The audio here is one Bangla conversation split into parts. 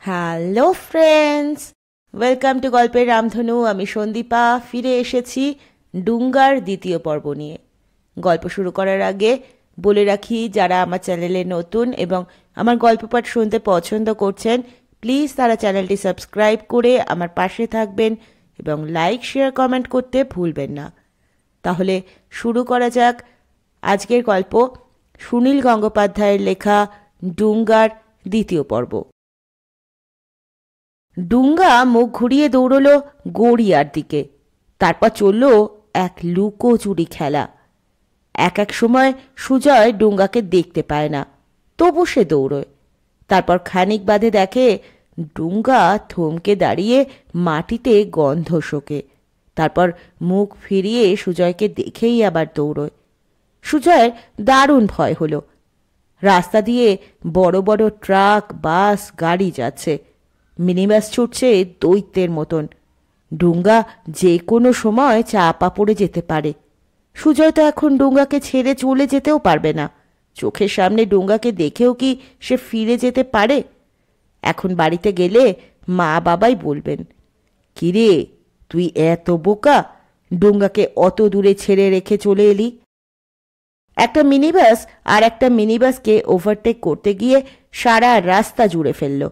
হ্যালো ফ্রেন্ডস, ওয়েলকাম টু গল্পের রামধনু। আমি সন্দীপা ফিরে এসেছি ডুঙ্গার দ্বিতীয় পর্ব নিয়ে। গল্প শুরু করার আগে বলে রাখি, যারা আমার চ্যানেলে নতুন এবং আমার গল্প পাঠ শুনতে পছন্দ করছেন, প্লিজ তারা চ্যানেলটি সাবস্ক্রাইব করে আমার পাশে থাকবেন এবং লাইক, শেয়ার, কমেন্ট করতে ভুলবেন না। তাহলে শুরু করা যাক আজকের গল্প, সুনীল গঙ্গোপাধ্যায়ের লেখা ডুঙ্গার দ্বিতীয় পর্ব। ডুঙ্গা মুখ ঘুরিয়ে দৌড়ল গড়িয়ার দিকে। তারপর চলল এক লুকোচুরি খেলা। এক সময় সুজয় ডুঙ্গাকে দেখতে পায় না, তবু সে দৌড়য়। তারপর খানিক বাদে দেখে ডুঙ্গা থমকে দাঁড়িয়ে মাটিতে গন্ধ শোকে। তারপর মুখ ফিরিয়ে সুজয়কে দেখেই আবার দৌড়য়। সুজয়ের দারুণ ভয় হলো। রাস্তা দিয়ে বড় বড় ট্রাক, বাস, গাড়ি যাচ্ছে। মিনিবাস ছুটছে দৈত্যের মতন। ডুঙ্গা যে কোনো সময় চাপা পড়ে যেতে পারে। সুজয় তো এখন ডুঙ্গাকে ছেড়ে চলে যেতেও পারবে না। চোখের সামনে ডুঙ্গাকে দেখেও কি সে ফিরে যেতে পারে? এখন বাড়িতে গেলে মা বাবাই বলবেন, কিরে তুই এত বোকা, ডুঙ্গাকে অত দূরে ছেড়ে রেখে চলে এলি। একটা মিনিবাস আর একটা মিনিবাসকে ওভারটেক করতে গিয়ে সারা রাস্তা জুড়ে ফেলল।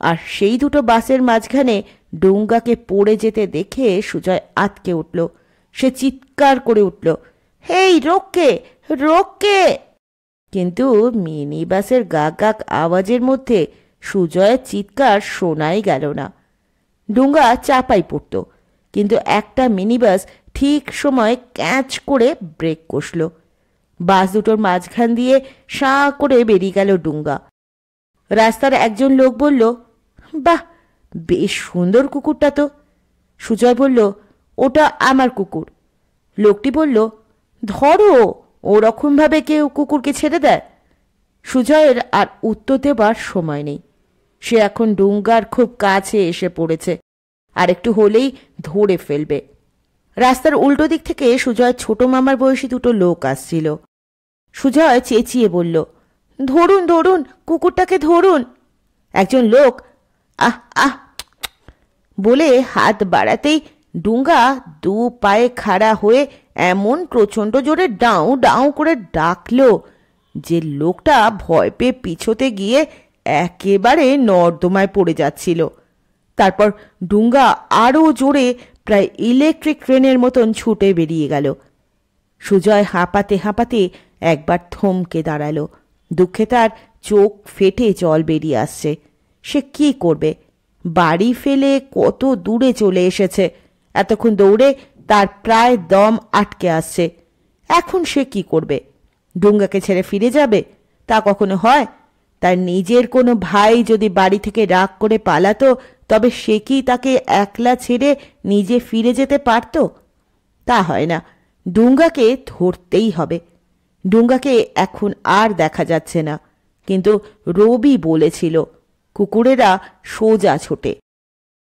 আর সেই দুটো বাসের মাঝখানে ডুঙ্গাকে পড়ে যেতে দেখে সুজয় আঁতকে উঠল। সে চিৎকার করে উঠল, হেই রোককে, রোককে! কিন্তু মিনি বাসের গাক গাক আওয়াজের মধ্যে সুজয়ের চিৎকার শোনাই গেল না। ডুঙ্গা চাপাই পড়ত, কিন্তু একটা মিনিবাস ঠিক সময় ক্যাচ করে ব্রেক কষল। বাস দুটোর মাঝখান দিয়ে সাঁ করে বেরিয়ে গেল ডুঙ্গা। রাস্তার একজন লোক বলল, বাহ, বেশ সুন্দর কুকুরটা তো। সুজয় বলল, ওটা আমার কুকুর। লোকটি বলল, ধরো, ওরকমভাবে কেউ কুকুরকে ছেড়ে দেয়? সুজয়ের আর উত্তর দেবার সময় নেই। সে এখন ডুঙ্গার খুব কাছে এসে পড়েছে, আর একটু হলেই ধরে ফেলবে। রাস্তার উল্টো দিক থেকে সুজয়ের ছোট মামার বয়সী দুটো লোক আসছিল। সুজয় চেঁচিয়ে বলল, ধরুন ধরুন, কুকুরটাকে ধরুন। একজন লোক আহ আহ বলে হাত বাড়াতেই ডুঙ্গা দু পায়ে খাড়া হয়ে এমন প্রচণ্ড জোরে ডাউ ডাউ করে ডাকল যে লোকটা ভয় পেয়ে পিছোতে গিয়ে একেবারে নর্দমায় পড়ে যাচ্ছিল। তারপর ডুঙ্গা আরও জোরে, প্রায় ইলেকট্রিক ট্রেনের মতন ছুটে বেরিয়ে গেল। সুজয় হাঁপাতে হাঁপাতে একবার থমকে দাঁড়ালো। দুঃখে তার চোখ ফেটে জল বেরিয়ে আসছে। সে কি করবে? বাড়ি ফেলে কত দূরে চলে এসেছে। এতক্ষণ দৌড়ে তার প্রায় দম আটকে আসছে। এখন সে কি করবে? ডুঙ্গাকে ছেড়ে ফিরে যাবে? তা কখনো হয়? তার নিজের কোনো ভাই যদি বাড়ি থেকে রাগ করে পালাতো, তবে সে কি তাকে একলা ছেড়ে নিজে ফিরে যেতে পারত? তা হয় না। ডুঙ্গাকে ধরতেই হবে। ডুঙ্গাকে এখন আর দেখা যাচ্ছে না, কিন্তু রবি বলেছিল কুকুরেরা সোজা ছোটে।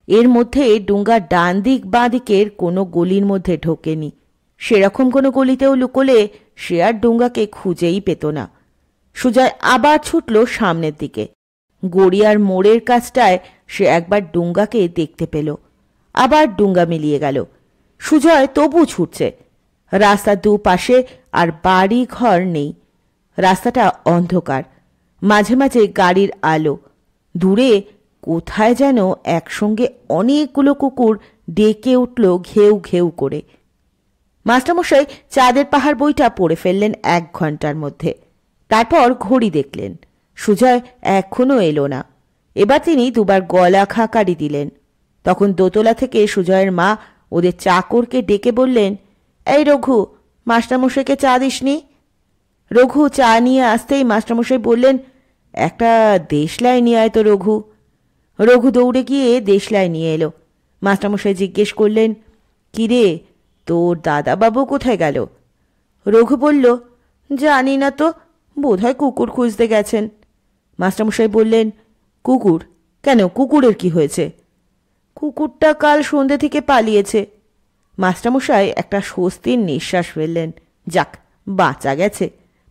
এর মধ্যে ডুঙ্গা ডান দিক বাঁ দিকের কোনো গলির মধ্যে ঢোকেনি। সেরকম কোনো গলিতেও লুকোলে সে আর ডুঙ্গাকে খুঁজেই পেত না। সুজয় আবার ছুটল সামনের দিকে। গড়িয়ার মোড়ের কাছটায় সে একবার ডুঙ্গাকে দেখতে পেল। আবার ডুঙ্গা মিলিয়ে গেল। সুজয় তবু ছুটছে। রাস্তার দুপাশে আর বাড়ি ঘর নেই। রাস্তাটা অন্ধকার, মাঝে মাঝে গাড়ির আলো। দূরে কোথায় যেন একসঙ্গে অনেকগুলো কুকুর ডেকে উঠল ঘেউ ঘেউ করে। মাস্টারমশাই চাঁদের পাহাড় বইটা পড়ে ফেললেন 1 ঘন্টার মধ্যে। তারপর ঘড়ি দেখলেন, সুজয় এখনো এলো না। এবার তিনি দুবার গলা খাকারি দিলেন। তখন দোতলা থেকে সুজয়ের মা ওদের চাকরকে ডেকে বললেন, এই রঘু, মাস্টারমশাইকে চা দিসনি? রঘু চা নিয়ে আসতেই মাস্টারমশাই বললেন, একটা দেশলাই নিয়ে আয় তো রঘু। রঘু দৌড়ে গিয়ে দেশলাই নিয়ে এলো। মাস্টারমশাই জিজ্ঞেস করলেন, কিরে, তোর দাদাবাবু কোথায় গেল? রঘু বলল, জানি না তো, বোধহয় কুকুর খুঁজতে গেছেন। মাস্টারমশাই বললেন, কুকুর কেন? কুকুরের কি হয়েছে? কুকুরটা কাল সন্ধ্যে থেকে পালিয়েছে। মাস্টারমশাই একটা স্বস্তির নিঃশ্বাস ফেললেন। যাক, বাঁচা গেছে।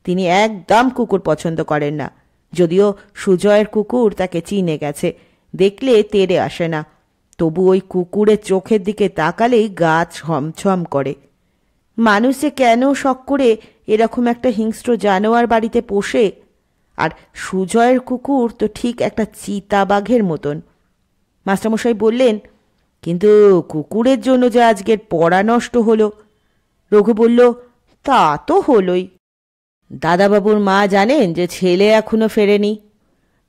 তিনি একদম কুকুর পছন্দ করেন না, যদিও সুজয়ের কুকুর তাকে চিনে গেছে দেখলে তেড়ে আসে না, তবু ওই কুকুরের চোখের দিকে তাকালেই গা ছমছম করে। মানুষ যে কেন শখ করে এরকম একটা হিংস্র জানোয়ার বাড়িতে পোষে। আর সুজয়ের কুকুর তো ঠিক একটা চিতাবাঘের মতন। মাস্টারমশাই বললেন, কিন্তু কুকুরের জন্য যে আজকের পড়া নষ্ট হলো। রঘু বলল, তা তো হলোই। দাদাবাবুর মা জানেন যে ছেলে এখনো ফেরেনি?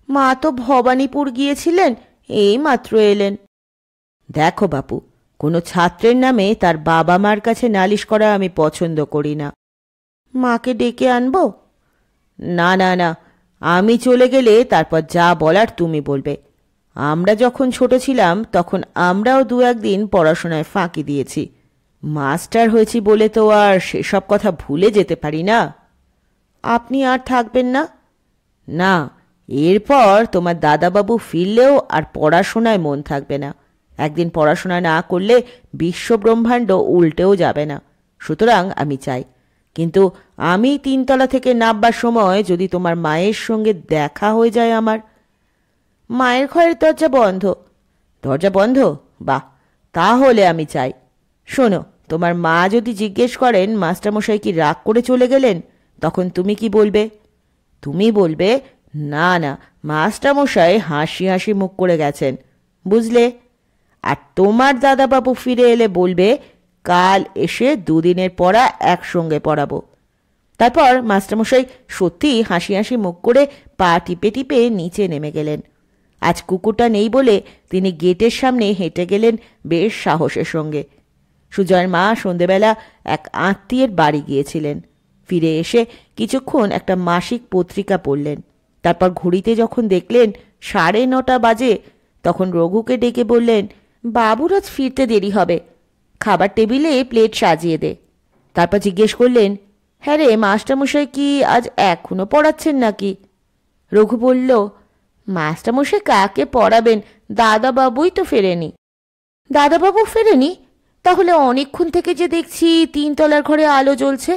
মা তো ভবানীপুর গিয়েছিলেন, এই মাত্র এলেন। দেখো বাপু, কোনো ছাত্রের নামে তার বাবা মার কাছে নালিশ করা আমি পছন্দ করি না। মাকে ডেকে আনবো? না না না, আমি চলে গেলে তারপর যা বলার তুমি বলবে। আমরা যখন ছোট ছিলাম তখন আমরাও দু একদিন পড়াশোনায় ফাঁকি দিয়েছি। মাস্টার হয়েছি বলে তো আর সেসব কথা ভুলে যেতে পারি না। আপনি আর থাকবেন না? না, এরপর তোমার দাদাবাবু ফিরলেও আর পড়াশোনায় মন থাকবে না। একদিন পড়াশোনা না করলে বিশ্বব্রহ্মাণ্ড উল্টেও যাবে না। সুতরাং আমি চাই, কিন্তু আমি 3 তলা থেকে নামবার সময় যদি তোমার মায়ের সঙ্গে দেখা হয়ে যায় আমার। মায়ের ঘরের দরজা বন্ধ? দরজা বন্ধ? বাহ, তাহলে আমি চাই। শোনো, তোমার মা যদি জিজ্ঞেস করেন মাস্টারমশাই কি রাগ করে চলে গেলেন, তখন তুমি কি বলবে? তুমি বলবে, না না, মাস্টারমশাই হাসি হাসি মুখ করে গেছেন, বুঝলে? আর তোমার দাদাবাবু ফিরে এলে বলবে, কাল এসে 2 দিনের পড়া একসঙ্গে পড়াবো। তারপর মাস্টারমশাই সত্যি হাসি হাসি মুখ করে পা টিপে টিপে নিচে নেমে গেলেন। আজ কুকুরটা নেই বলে তিনি গেটের সামনে হেঁটে গেলেন বেশ সাহসের সঙ্গে। সুজয়ের মা সন্ধেবেলা এক আত্মীয়ের বাড়ি গিয়েছিলেন। ফিরে এসে কিছুক্ষণ একটা মাসিক পত্রিকা পড়লেন। তারপর ঘড়িতে যখন দেখলেন 9:30 বাজে, তখন রঘুকে ডেকে বললেন, বাবুর আজ ফিরতে দেরি হবে, খাবার টেবিলে প্লেট সাজিয়ে দে। তারপর জিজ্ঞেস করলেন, হ্যাঁ রে, মাস্টারমশাই কি আজ এখনো পড়াচ্ছেন নাকি? রঘু বলল, মাস্টারমশাই কাকে পড়াবেন, দাদাবাবুই তো ফেরেনি। দাদাবাবু ফেরেনি? তাহলে অনেকক্ষণ থেকে যে দেখছি 3 তলার ঘরে আলো জ্বলছে।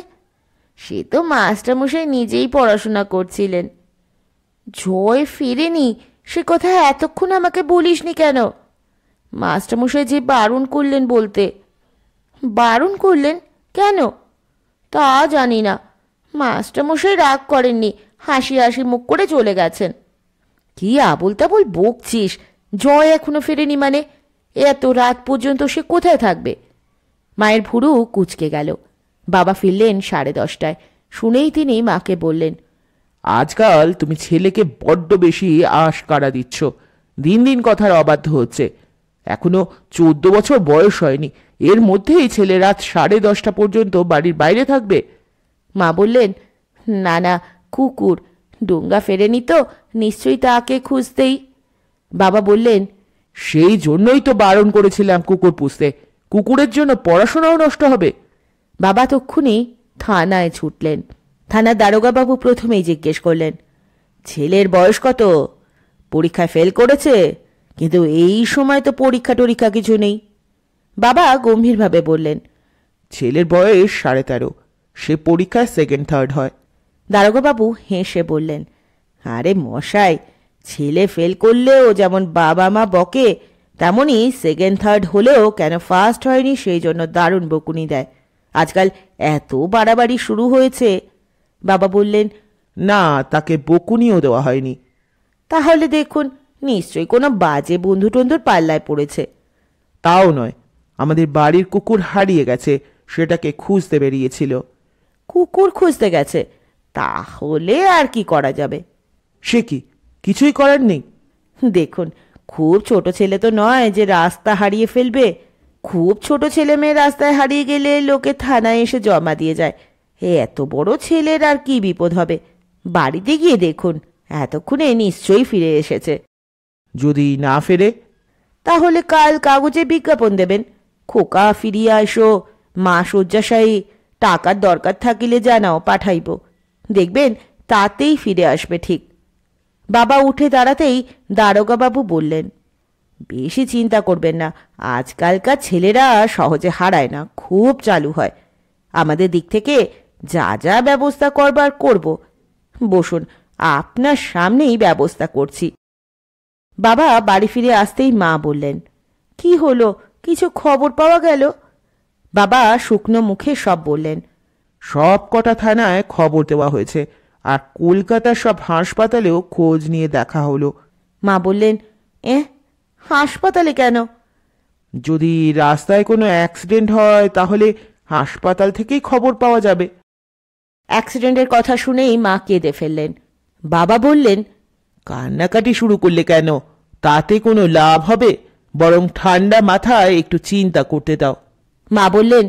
সে তো মাস্টারমশাই নিজেই পড়াশোনা করছিলেন। জয় ফেরেনি সে কথা এতক্ষণ আমাকে বলিসনি কেন? মাস্টারমশাই যে বারণ করলেন বলতে। বারণ করলেন কেন? তা জানি না। মাস্টারমশাই রাগ করেননি, হাসি হাসি মুখ করে চলে গেছেন। কি আবল তাবল বকছিস? জয় এখনো ফেরেনি মানে? এত রাত পর্যন্ত সে কোথায় থাকবে? মায়ের ভুরু কুঁচকে গেল। বাবা ফিরলেন 10:30টায়। শুনেই তিনি মাকে বললেন, আজকাল তুমি ছেলেকে বড্ড বেশি আশ কাড়া দিচ্ছ। দিন দিন কথার অবাধ্য হচ্ছে। এখনো 14 বছর বয়স হয়নি, এর মধ্যেই ছেলে রাত 10:30 পর্যন্ত বাড়ির বাইরে থাকবে। মা বললেন, না না, কুকুর ডুঙ্গা ফেরেনি তো, নিশ্চয়ই তাকে খুঁজতেই। বাবা বললেন, সেই জন্যই তো বারণ করেছিলাম কুকুর পুষতে। কুকুরের জন্য পড়াশোনাও নষ্ট হবে। বাবা তক্ষুনি থানায় ছুটলেন। থানার দারোগাবাবু প্রথমেই জিজ্ঞেস করলেন, ছেলের বয়স কত? পরীক্ষায় ফেল করেছে? কিন্তু এই সময় তো পরীক্ষা টরীক্ষা কিছু নেই। বাবা গম্ভীরভাবে বললেন, ছেলের বয়স 13.5, সে পরীক্ষায় 2nd 3rd হয়। দারোগাবাবু হেসে বললেন, আরে মশাই, ছেলে ফেল করলেও যেমন বাবা মা বকে, তেমনই 2nd 3rd হলেও কেন ফার্স্ট হয়নি সেই জন্য দারুণ বকুনি দেয়। আজকাল এত বাড়াবাড়ি শুরু হয়েছে। বাবা বললেন, না, তাকে বকুনিও দেওয়া হয়নি। তাহলে দেখুন, নিশ্চয়ই কোনো বাজে বন্ধু টন্ধুর পাল্লায় পড়েছে। তাও নয়, আমাদের বাড়ির কুকুর হারিয়ে গেছে, সেটাকে খুঁজতে বেরিয়েছিল। কুকুর খুঁজতে গেছে? তাহলে আর কি করা যাবে? সে কি, কিছুই করার নেই? দেখুন, খুব ছোট ছেলে তো নয় যে রাস্তা হারিয়ে ফেলবে। খুব ছোট ছেলে মেয়ে রাস্তায় হারিয়ে গেলে লোকে থানায় এসে জমা দিয়ে যায়। এত বড় ছেলের আর কি বিপদ হবে? বাড়িতে গিয়ে দেখুন, এতক্ষণে নিশ্চয়ই ফিরে এসেছে। যদি না ফেরে? তাহলে কাল কাগজে বিজ্ঞাপন দেবেন, খোকা ফিরিয়া এসো, মা শয্যাশায়ী, টাকার দরকার থাকিলে জানাও, পাঠাইব। দেখবেন তাতেই ফিরে আসবে ঠিক। বাবা উঠে দাঁড়াতেই দারোগাবাবু বললেন, বেশি চিন্তা করবেন না, আজকালকার ছেলেরা সহজে হারায় না, খুব চালু হয়। আমাদের দিক থেকে যা যা ব্যবস্থা করবার করব। বসুন, আপনার সামনেই ব্যবস্থা করছি। বাবা বাড়ি ফিরে আসতেই মা বললেন, কি হলো, কিছু খবর পাওয়া গেল? বাবা শুকনো মুখে সব বললেন। সব কটা থানায় খবর দেওয়া হয়েছে, আর কলকাতার সব হাসপাতালেও খোঁজ নিয়ে দেখা হলো। মা বললেন, হাসপাতালে কেন? যদি রাস্তায় কোনো অ্যাক্সিডেন্ট হয় তাহলে হাসপাতাল থেকেই খবর পাওয়া যাবে। অ্যাক্সিডেন্টের কথা শুনেই মা কেঁদে ফেললেন। বাবা বললেন, কান্নাকাটি শুরু করলে কেন? তাতে কোনো লাভ হবে? বরং ঠান্ডা মাথায় একটু চিন্তা করতে দাও। মা বললেন,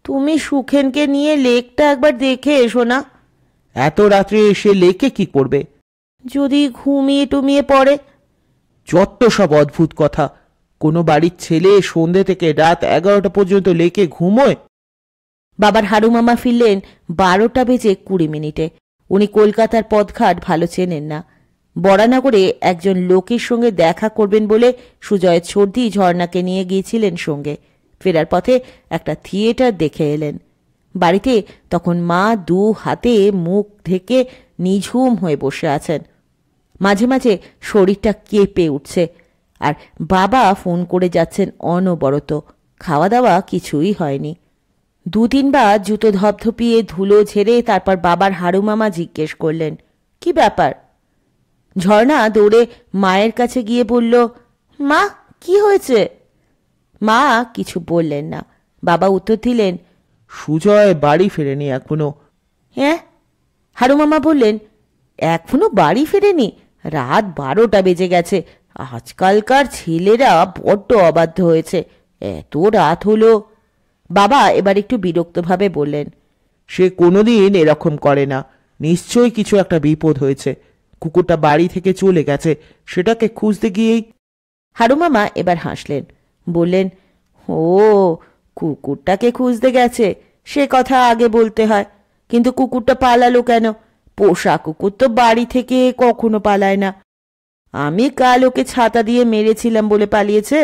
তুমি সুখেনকে নিয়ে লেকটা একবার দেখে এসো না। এত রাত্রে এসে লেকে কি করবে? যদি ঘুমিয়ে টুমিয়ে পড়ে। যত সব অদ্ভুত কথা! কোনো বাড়ির ছেলে সন্ধ্যে থেকে রাত 11টা পর্যন্ত লেকে ঘুমোয়? বাবার হারুমামা ফিরলেন 12:20 উনি কলকাতার পথঘাট ভালো চেনেন না। বরানগরে একজন লোকের সঙ্গে দেখা করবেন বলে সুজয়ের সর্দি ঝর্ণাকে নিয়ে গিয়েছিলেন সঙ্গে। ফেরার পথে একটা থিয়েটার দেখে এলেন। বাড়িতে তখন মা দু হাতে মুখ ঢেকে নিঝুম হয়ে বসে আছেন। মাঝে মাঝে শরীরটা কেঁপে উঠছে, আর বাবা ফোন করে যাচ্ছেন অনবরত। খাওয়া দাওয়া কিছুই হয়নি। 2-3 বার জুতো ধপধপিয়ে ধুলো ঝেড়ে তারপর বাবার হারুমামা জিজ্ঞেস করলেন, কি ব্যাপার? ঝর্ণা দৌড়ে মায়ের কাছে গিয়ে বলল, মা, কি হয়েছে? মা কিছু বললেন না। বাবা উত্তর দিলেন, সুজয় বাড়ি ফেরেনি এখনো। হারুমামা বললেন, এখনো বাড়ি ফেরেনি? রাত 12টা বেজে গেছে। আজকালকার ছেলেরা বড্ড অবাধ্য হয়েছে, এত রাত হলো। বাবা এবার একটু বিরক্তভাবে বললেন, সে কোনোদিন এরকম করে না। নিশ্চয়ই কিছু একটা বিপদ হয়েছে। কুকুরটা বাড়ি থেকে চলে গেছে, সেটাকে খুঁজতে গিয়েই। হারুমামা এবার হাসলেন, বললেন, ও, কুকুরটাকে খুঁজতে গেছে, সে কথা আগে বলতে হয়। কিন্তু কুকুরটা পালালো কেন? পোষা কুকুর তো বাড়ি থেকে কখনো পালায় না। আমি কাল ওকে ছাতা দিয়ে মেরেছিলাম বলে পালিয়েছে।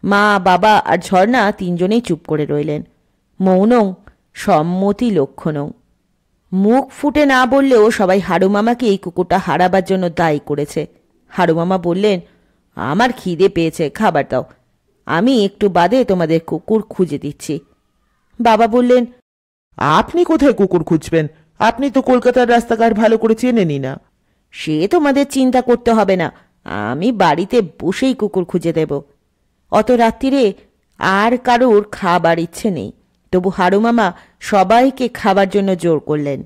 মা, বাবা আর ঝর্ণা তিনজনেই চুপ করে রইলেন। মৌনং সম্মতি লক্ষণং। মুখ ফুটে না বললেও সবাই হারুমামাকে এই কুকুরটা হারাবার জন্য দায়ী করেছে। হারুমামা বললেন, আমার খিদে পেয়েছে, খাবার দাও, আমি একটু বাদে তোমাদের কুকুর খুঁজে দিচ্ছি। বাবা বললেন, আপনি কোথায় কুকুর খুঁজবেন? আপনি তো কলকাতার রাস্তাঘাট ভালো করে চেনেনই না। সে তোমাদের চিন্তা করতে হবে না, আমি বাড়িতে বসেই কুকুর খুঁজে দেব। অত রাত্রিরে আর কারুর খাবার ইচ্ছে নেই, তবু হারুমামা সবাইকে খাবার জন্য জোর করলেন।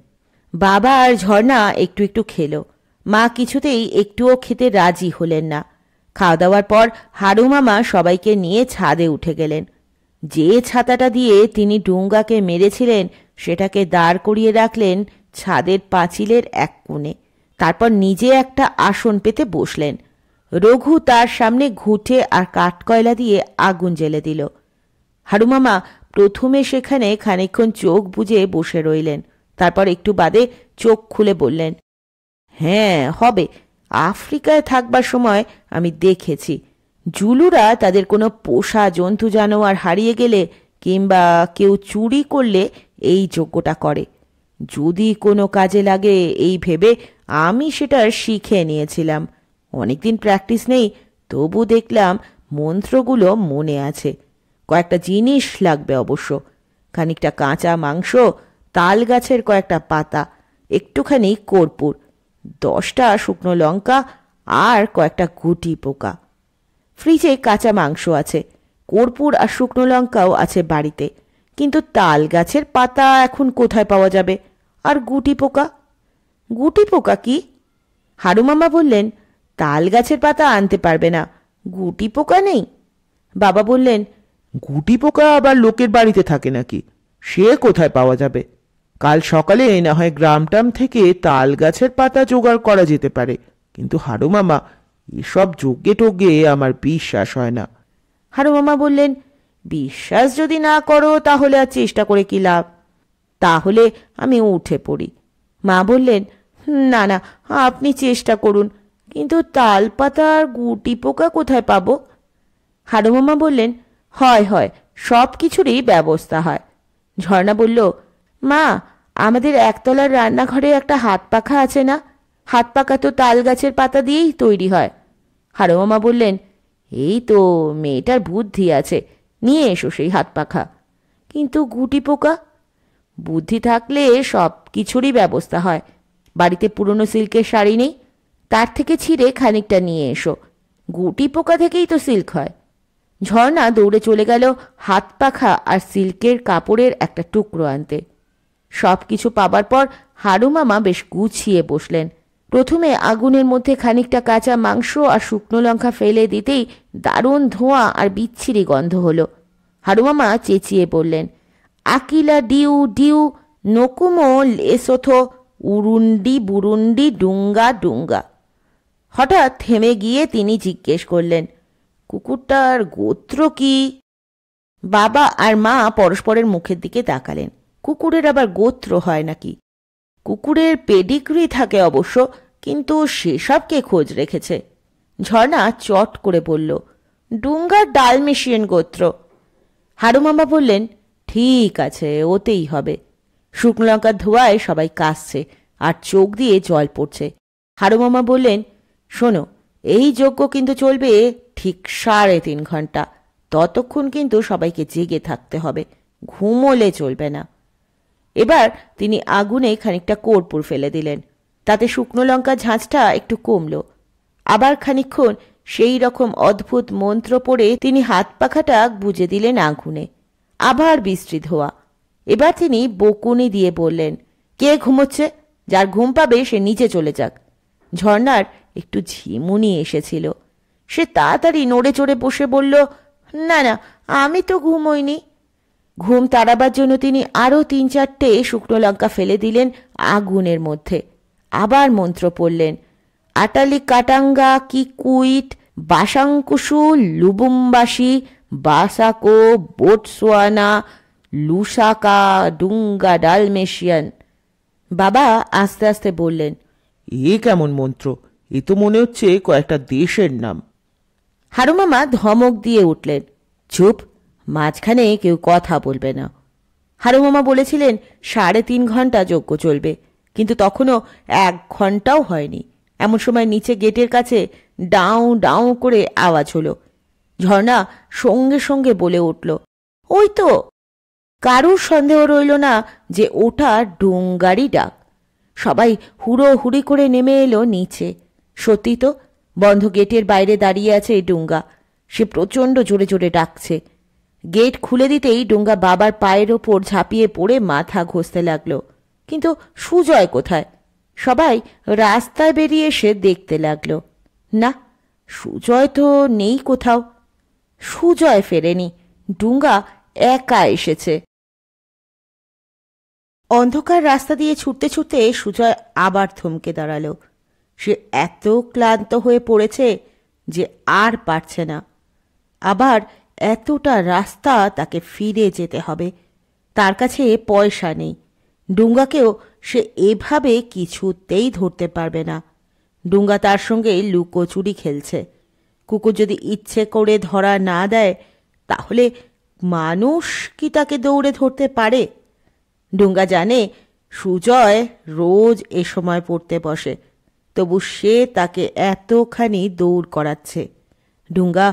বাবা আর ঝর্ণা একটু একটু খেলো। মা কিছুতেই একটুও খেতে রাজি হলেন না। খাওয়া দাওয়ার পর হারুমামা সবাইকে নিয়ে ছাদে উঠে গেলেন। যে ছাতাটা দিয়ে তিনি ডুঙ্গাকে মেরেছিলেন সেটাকে দাঁড় করিয়ে রাখলেন ছাদের পাঁচিলের এক কোণে। তারপর নিজে একটা আসন পেতে বসলেন। রঘু তার সামনে ঘুঁটে আর কাঠকয়লা দিয়ে আগুন জ্বেলে দিল। হারুমামা প্রথমে সেখানে খানিকক্ষণ চোখ বুজে বসে রইলেন। তারপর একটু বাদে চোখ খুলে বললেন, হ্যাঁ, হবে। আফ্রিকায় থাকবার সময় আমি দেখেছি, জুলুরা তাদের কোনো পোষা জন্তু জানোয়ার হারিয়ে গেলে কিংবা কেউ চুরি করলে এই যজ্ঞটা করে। যদি কোনো কাজে লাগে এই ভেবে আমি সেটা শিখে নিয়েছিলাম। অনেকদিন প্র্যাকটিস নেই, তবু দেখলাম মন্ত্রগুলো মনে আছে। কয়েকটা জিনিস লাগবে অবশ্য, খানিকটা কাঁচা মাংস, তাল গাছের কয়েকটা পাতা, একটুখানি কর্পূর, 10টা শুকনো লঙ্কা আর কয়েকটা গুটি পোকা। ফ্রিজে কাঁচা মাংস আছে, কর্পূর আর শুকনো লঙ্কাও আছে বাড়িতে, কিন্তু তাল গাছের পাতা এখন কোথায় পাওয়া যাবে? আর গুটি পোকা? গুটি পোকা কি? হারুমামা বললেন, তাল গাছের পাতা আনতে পারবে না, গুটি পোকা নেই। বাবা বললেন, গুটি পোকা আবার লোকের বাড়িতে থাকে নাকি? সে কোথায় পাওয়া যাবে? কাল সকালে না হয় গ্রামটাম থেকে তাল গাছের পাতা জোগাড় করা যেতে পারে, কিন্তু হারুমামা, এসব যজ্ঞে টজ্ঞে আমার বিশ্বাস হয় না। হারুমামা বললেন, বিশ্বাস যদি না করো তাহলে আর চেষ্টা করে কি লাভ? তাহলে আমি উঠে পড়ি। মা বললেন, না না, আপনি চেষ্টা করুন, কিন্তু তাল পাতা আর গুটি পোকা কোথায় পাবো? হারুমামা বললেন, হয় হয়, সব কিছুরই ব্যবস্থা হয়। ঝর্ণা বলল, মা, আমাদের একতলার রান্নাঘরে একটা হাত পাখা আছে না? হাত পাখা তো তাল গাছের পাতা দিয়েই তৈরি হয়। হাড়ুমামা বললেন, এই তো মেয়েটার বুদ্ধি আছে, নিয়ে এসো সেই হাত পাখা। কিন্তু গুটি পোকা? বুদ্ধি থাকলে সব কিছুরই ব্যবস্থা হয়। বাড়িতে পুরনো সিল্কের শাড়ি নেই? তার থেকে ছিঁড়ে খানিকটা নিয়ে এসো। গুটি পোকা থেকেই তো সিল্ক হয়। ঝর্ণা দৌড়ে চলে গেল হাত পাখা আর সিল্কের কাপড়ের একটা টুকরো আনতে। সব কিছু পাবার পর হাড়ুমামা বেশ গুছিয়ে বসলেন। প্রথমে আগুনের মধ্যে খানিকটা কাঁচা মাংস আর শুকনো লঙ্কা ফেলে দিতেই দারুণ ধোঁয়া আর বিচ্ছিরি গন্ধ হলো। হাড়ুমামা চেঁচিয়ে বললেন, আকিলা ডিউ ডিউ নকুমো লেসোথো উরুন্ডি বুরুন্ডি ডুঙ্গা ডুঙ্গা। হঠাৎ থেমে গিয়ে তিনি জিজ্ঞেস করলেন, কুকুরটার গোত্র কি? বাবা আর মা পরস্পরের মুখের দিকে তাকালেন। কুকুরের আবার গোত্র হয় নাকি? কুকুরের পেডিগ্রি থাকে অবশ্য, কিন্তু সেসব কে খোঁজ রেখেছে? ঝর্ণা চট করে বলল, ডুঙ্গার ডালমেশিয়ান গোত্র। হাড়ুমামা বললেন, ঠিক আছে, ওতেই হবে। শুকনো লঙ্কার ধোঁয়ায় সবাই কাশছে আর চোখ দিয়ে জল পড়ছে। হাড়ুমামা বললেন, শোনো, এই যজ্ঞ কিন্তু চলবে ঠিক 3.5 ঘন্টা। ততক্ষণ কিন্তু সবাইকে জেগে থাকতে হবে, ঘুমোলে চলবে না। এবার তিনি আগুনে খানিকটা কর্পূর ফেলে দিলেন। তাতে শুকনো লঙ্কা ঝাঁঝটা একটু কমল। আবার খানিকক্ষণ সেই রকম অদ্ভুত মন্ত্র পড়ে তিনি হাত পাখাটা বুঝে দিলেন আগুনে। আবার বৃষ্টি ধোয়া। এবার তিনি বকুনি দিয়ে বললেন, কে ঘুমোচ্ছে? যার ঘুম পাবে সে নিচে চলে যাক। ঝর্ণার একটু ঝিমুনি এসেছিল। সে তাড়াতাড়ি নড়ে চড়ে বসে বলল, না না, আমি তো ঘুমোইনি। ঘুম তাড়াবার জন্য তিনি আরও 3-4টে শুকনো লঙ্কা ফেলে দিলেন আগুনের মধ্যে। আবার মন্ত্র পড়লেন, আটালি কাটাঙ্গা কি কুইট বাসাঙ্কুশু লুবুম্বাসী বাসাকো বোটসোয়ানা লুসাকা ডুঙ্গা ডালমেশিয়ান। বাবা আস্তে আস্তে বললেন, এ কেমন মন্ত্র? এ তো মনে হচ্ছে কয়েকটা দেশের নাম। হাড়ুমামা ধমক দিয়ে উঠলেন, চুপ, মাঝখানে কেউ কথা বলবে না। হাড়ুমামা বলেছিলেন 3.5 ঘন্টা যজ্ঞ চলবে, কিন্তু তখনও 1 ঘন্টাও হয়নি। এমন সময় নিচে গেটের কাছে ডাউ ডাউ করে আওয়াজ হলো। ঝর্ণা সঙ্গে সঙ্গে বলে উঠল, ওই তো। কারুর সন্দেহ রইল না যে ওটা ডুঙ্গারই ডাক। সবাই হুড়োহুড়ি করে নেমে এলো নিচে। সত্যি তো, বন্ধ গেটের বাইরে দাঁড়িয়ে আছে ডুঙ্গা। সে প্রচণ্ড জোরে জোরে ডাকছে। গেট খুলে দিতেই ডুঙ্গা বাবার পায়ের ওপর ঝাঁপিয়ে পড়ে মাথা ঘষতে লাগলো। কিন্তু সুজয় কোথায়? সবাই রাস্তায় বেরিয়ে এসে দেখতে লাগলো। না, সুজয় তো নেই কোথাও। সুজয় ফেরেনি, ডুঙ্গা একা এসেছে। অন্ধকার রাস্তা দিয়ে ছুটতে ছুটতে সুজয় আবার থমকে দাঁড়ালো। সে এত ক্লান্ত হয়ে পড়েছে যে আর পারছে না। আবার এতটা রাস্তা তাকে ফিরে যেতে হবে। তার কাছে পয়সা নেই। ডুঙ্গাকেও সে এভাবে কিছুতেই ধরতে পারবে না। ডুঙ্গা তার সঙ্গে লুকোচুরি খেলছে। কুকুর যদি ইচ্ছে করে ধরা না দেয়, তাহলে মানুষ কি তাকে দৌড়ে ধরতে পারে? ডুঙ্গা জানে সুজয় রোজ এ সময় পড়তে বসে, তবু সে তাকে এতখানি দৌড় করাচ্ছে। ডুঙ্গা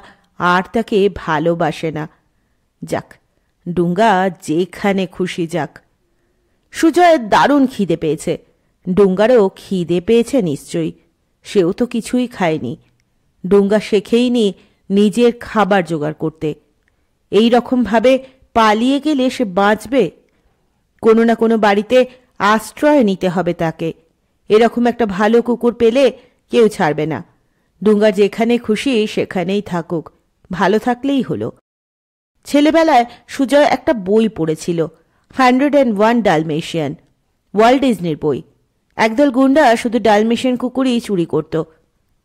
আর তাকে ভালোবাসে না। যাক, ডুঙ্গা যেখানে খুশি যাক। সুজয়ের দারুণ খিদে পেয়েছে। ডুঙ্গারও খিদে পেয়েছে নিশ্চয়ই। সেও তো কিছুই খায়নি। ডুঙ্গা শেখেইনি নিজের খাবার জোগাড় করতে। এই রকমভাবে পালিয়ে গেলে সে বাঁচবে? কোনো না কোনো বাড়িতে আশ্রয় নিতে হবে তাকে। এরকম একটা ভালো কুকুর পেলে কেউ ছাড়বে না। ডুঙ্গা যেখানে খুশি সেখানেই থাকুক, ভালো থাকলেই হলো। ছেলেবেলায় সুজয় একটা বই পড়েছিল, 101 ডালমেশিয়ান, ওয়াল্ট ডিজনির বই। একদল গুন্ডা শুধু ডালমেশিয়ান কুকুরই চুরি করত।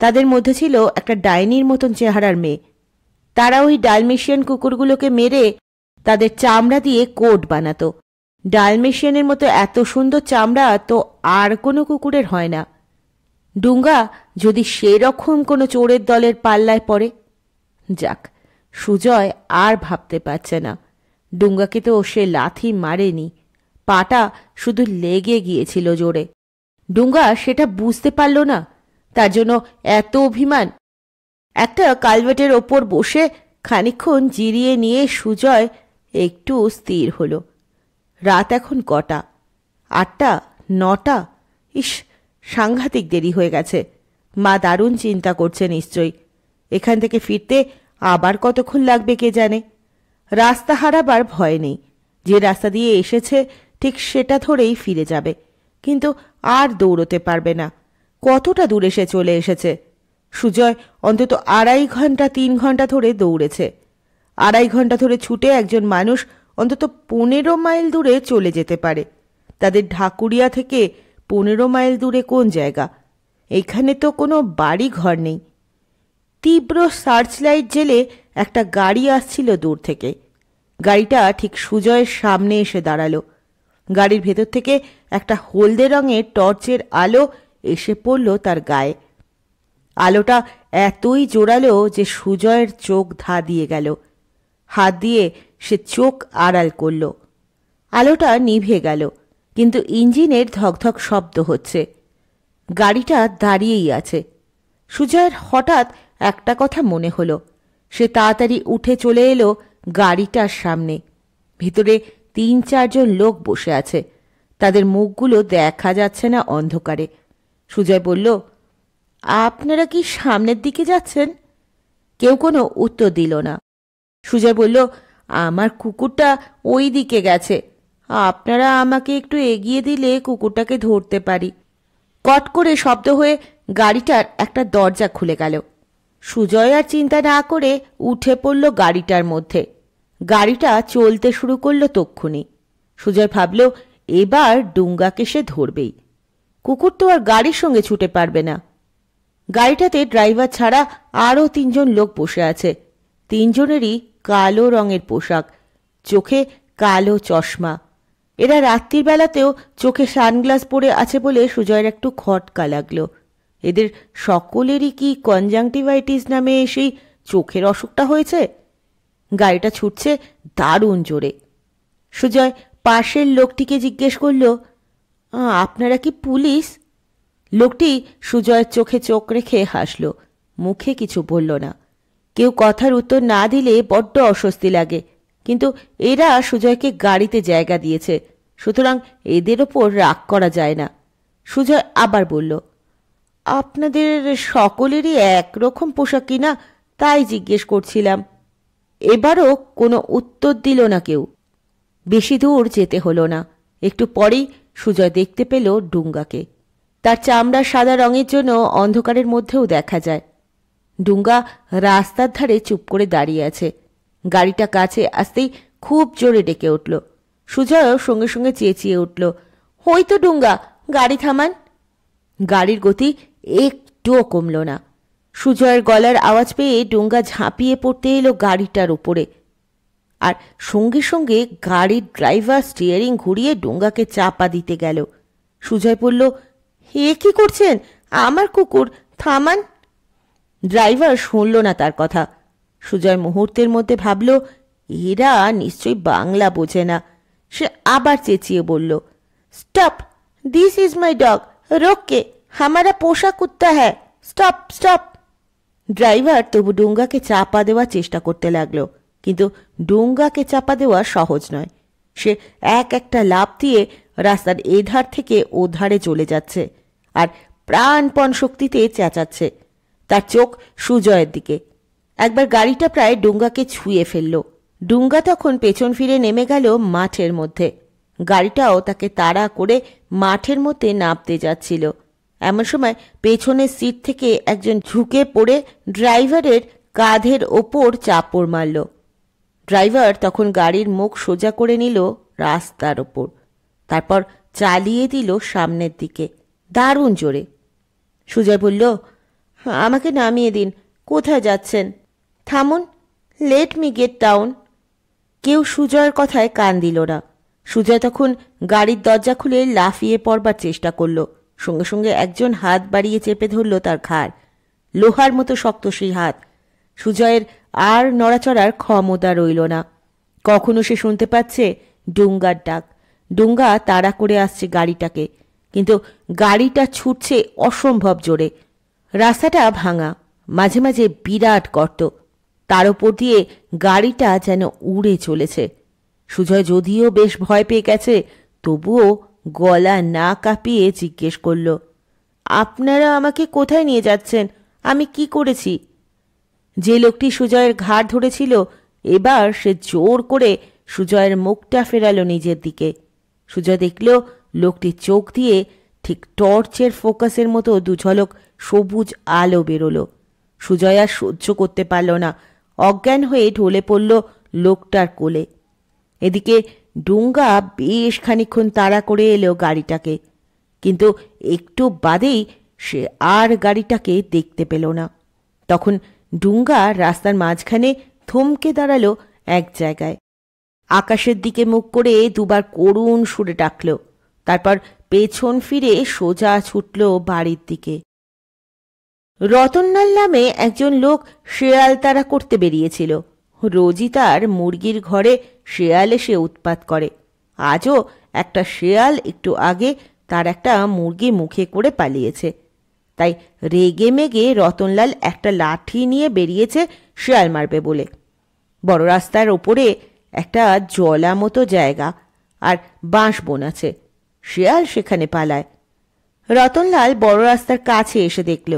তাদের মধ্যে ছিল একটা ডাইনির মতন চেহারার মেয়ে। তারা ওই ডালমেশিয়ান কুকুরগুলোকে মেরে তাদের চামড়া দিয়ে কোট বানাতো। ডালমেশিয়ানের মতো এত সুন্দর চামড়া তো আর কোনো কুকুরের হয় না। ডুঙ্গা যদি সেরকম কোনো চোরের দলের পাল্লায় পড়ে? যাক, সুজয় আর ভাবতে পারছে না। ডুঙ্গাকে তো সে লাথি মারেনি, পাটা শুধু লেগে গিয়েছিল জোরে। ডুঙ্গা সেটা বুঝতে পারল না, তার জন্য এত অভিমান। একটা কালভার্টের ওপর বসে খানিকক্ষণ জিরিয়ে নিয়ে সুজয় একটু স্থির হলো। রাত এখন কটা? 8টা, 9টা? ইস, সাংঘাতিক দেরি হয়ে গেছে। মা দারুণ চিন্তা করছে নিশ্চয়ই। এখান থেকে ফিরতে আবার কতক্ষণ লাগবে কে জানে। রাস্তা হারাবার ভয় নেই, যে রাস্তা দিয়ে এসেছে ঠিক সেটা ধরেই ফিরে যাবে, কিন্তু আর দৌড়তে পারবে না। কতটা দূরে সে চলে এসেছে। সুজয় অন্তত 2.5 ঘন্টা 3 ঘন্টা ধরে দৌড়েছে। 2.5 ঘন্টা ধরে ছুটে একজন মানুষ অন্তত 15 মাইল দূরে চলে যেতে পারে। তাদের ঢাকুরিয়া থেকে 15 মাইল দূরে কোন জায়গা? এখানে তো কোনো বাড়ি ঘর নেই। তীব্র সার্চলাইট জেলে একটা গাড়ি আসছিল দূর থেকে। গাড়িটা ঠিক সুজয়ের সামনে এসে দাঁড়ালো। গাড়ির ভেতর থেকে একটা হলদে রঙের টর্চের আলো এসে পড়ল তার গায়ে। আলোটা এতই জোরালো যে সুজয়ের চোখ ধা দিয়ে গেল। হাত দিয়ে সে চোখ আড়াল করল। আলোটা নিভে গেল, কিন্তু ইঞ্জিনের ধকধক শব্দ হচ্ছে। গাড়িটা দাঁড়িয়েই আছে। সুজয়ের হঠাৎ একটা কথা মনে হলো। সে তাড়াতাড়ি উঠে চলে এলো গাড়িটার সামনে। ভিতরে 3-4 জন লোক বসে আছে। তাদের মুখগুলো দেখা যাচ্ছে না অন্ধকারে। সুজয় বলল, আপনারা কি সামনের দিকে যাচ্ছেন? কেউ কোনো উত্তর দিল না। সুজয় বলল, আমার কুকুরটা ওই দিকে গেছে। আপনারা আমাকে একটু এগিয়ে দিলে কুকুরটাকে ধরতে পারি। কট করে শব্দ হয়ে গাড়িটার একটা দরজা খুলে গেল। সুজয় আর চিন্তা না করে উঠে পড়ল গাড়িটার মধ্যে। গাড়িটা চলতে শুরু করলো তক্ষুনি। সুজয় ভাবল, এবার ডুঙ্গাকে সে ধরবেই। কুকুর তো আর গাড়ির সঙ্গে ছুটে পারবে না। গাড়িটাতে ড্রাইভার ছাড়া আরও 3 জন লোক বসে আছে। 3 জনেরই কালো রঙের পোশাক, চোখে কালো চশমা। এরা রাত্রির বেলাতেও চোখে সানগ্লাস পরে আছে বলে সুজয়ের একটু খটকা লাগলো। এদের সকলেরই কি কনজাংটিভাইটিস নামে সেই চোখের অসুখটা হয়েছে? গাড়িটা ছুটছে দারুণ জোরে। সুজয় পাশের লোকটিকে জিজ্ঞেস করল, আপনারা কি পুলিশ? লোকটি সুজয়ের চোখে চোখ রেখে হাসল, মুখে কিছু বলল না। কেউ কথার উত্তর না দিলে বড্ড অস্বস্তি লাগে, কিন্তু এরা সুজয়কে গাড়িতে জায়গা দিয়েছে, সুতরাং এদের ওপর রাগ করা যায় না। সুজয় আবার বলল, আপনাদের সকলেরই একরকম পোশাক কিনা, তাই জিজ্ঞেস করছিলাম। এবারও কোনো উত্তর দিল না কেউ। বেশি দূর যেতে হলো না। একটু পরেই সুজয় দেখতে পেল ডুঙ্গাকে। তার চামড়া সাদা রঙের জন্য অন্ধকারের মধ্যেও দেখা যায়। ডুঙ্গা রাস্তার ধারে চুপ করে দাঁড়িয়ে আছে। গাড়িটা কাছে আসতেই খুব জোরে ডেকে উঠল। সুজয়ও সঙ্গে সঙ্গে চেঁচিয়ে উঠল, ওই তো ডুঙ্গা, গাড়ি থামান। গাড়ির গতি একটুও কমল না। সুজয়ের গলার আওয়াজ পেয়ে ডুঙ্গা ঝাঁপিয়ে পড়তে এলো গাড়িটার উপরে, আর সঙ্গে সঙ্গে গাড়ির ড্রাইভার স্টিয়ারিং ঘুরিয়ে ডুঙ্গাকে চাপা দিতে গেল। সুজয় বলল, এ কি করছেন? আমার কুকুর, থামান। ড্রাইভার শুনল না তার কথা। সুজয় মুহূর্তের মধ্যে ভাবল, এরা নিশ্চয়ই বাংলা বোঝে না। সে আবার চেঁচিয়ে বলল, stop, this is my dog, रोक के, हमारा पोषा कुत्ता है, स्टप स्टप। ড্রাইভার তবু ডুঙ্গাকে চাপা দেওয়ার চেষ্টা করতে লাগলো, কিন্তু ডুঙ্গাকে চাপা দেওয়া সহজ নয়। সে একটা লাফ দিয়ে রাস্তার এধার থেকে ওধারে চলে যাচ্ছে, আর প্রাণপণ শক্তিতে চেঁচাচ্ছে। তার চোখ সুজয়ের দিকে। একবার গাড়িটা প্রায় ডুঙ্গাকে ছুঁয়ে ফেলল। ডুঙ্গা তখন পেছন ফিরে নেমে গেল মাঠের মধ্যে। গাড়িটাও তাকে তাড়া করে মাঠের মধ্যে নামতে যাচ্ছিল। এমন সময় পেছনের সিট থেকে একজন ঝুঁকে পড়ে ড্রাইভারের কাঁধের ওপর চাপড় মারল। ড্রাইভার তখন গাড়ির মুখ সোজা করে নিল রাস্তার ওপর, তারপর চালিয়ে দিল সামনের দিকে দারুণ জোরে। সুজয় বলল, আমাকে নামিয়ে দিন, কোথায় যাচ্ছেন? থামুন, লেট মি গেট ডাউন। কেউ সুজয়ের কথায় কান দিল না। সুজয় তখন গাড়ির দরজা খুলে লাফিয়ে পড়বার চেষ্টা করল। সঙ্গে সঙ্গে একজন হাত বাড়িয়ে চেপে ধরল তার ঘাড়, লোহার মতো শক্ত সেই হাত। সুজয়ের আর নড়াচড়ার ক্ষমতা রইল না। কখনো সে শুনতে পাচ্ছে ডুঙ্গার ডাক। ডুঙ্গা তাড়া করে আসছে গাড়িটাকে, কিন্তু গাড়িটা ছুটছে অসম্ভব জোরে। রাস্তাটা ভাঙা, মাঝে মাঝে বিরাট গর্ত, তার ওপর দিয়ে গাড়িটা যেন উড়ে চলেছে। সুজয় যদিও বেশ ভয় পেয়ে গেছে, তবুও গলা না কাঁপিয়ে জিজ্ঞেস করল, আপনারা আমাকে কোথায় নিয়ে যাচ্ছেন? আমি কি করেছি? যে লোকটি সুজয়ের ঘাড় ধরেছিল এবার সে জোর করে সুজয়ের মুখটা ফেরালো নিজের দিকে। সুজয় দেখল লোকটির চোখ দিয়ে ঠিক টর্চের ফোকাসের মতো দুঝলক সবুজ আলো বেরোলো। সুজয় আর সহ্য করতে পারল না, অজ্ঞান হয়ে ঢলে পড়ল লোকটার কোলে। এদিকে ডুঙ্গা বেশ খানিকক্ষণ তাড়া করে এলো গাড়িটাকে, কিন্তু একটু বাদেই সে আর গাড়িটাকে দেখতে পেল না। তখন ডুঙ্গা রাস্তার মাঝখানে থমকে দাঁড়ালো এক জায়গায়, আকাশের দিকে মুখ করে দুবার করুণ সুরে ডাকল, তারপর পেছন ফিরে সোজা ছুটল বাড়ির দিকে। রতনলাল নামে একজন লোক শেয়াল তাড়া করতে বেরিয়েছিল। রোজই তার মুরগির ঘরে শেয়াল এসে উৎপাত করে। আজও একটা শেয়াল একটু আগে তার একটা মুরগি মুখে করে পালিয়েছে। তাই রেগে মেগে রতনলাল একটা লাঠি নিয়ে বেরিয়েছে শেয়াল মারবে বলে। বড় রাস্তার ওপরে একটা জলা মতো জায়গা আর বাঁশ বন আছে, শেয়াল সেখানে পালায়। রতনলাল বড় রাস্তার কাছে এসে দেখল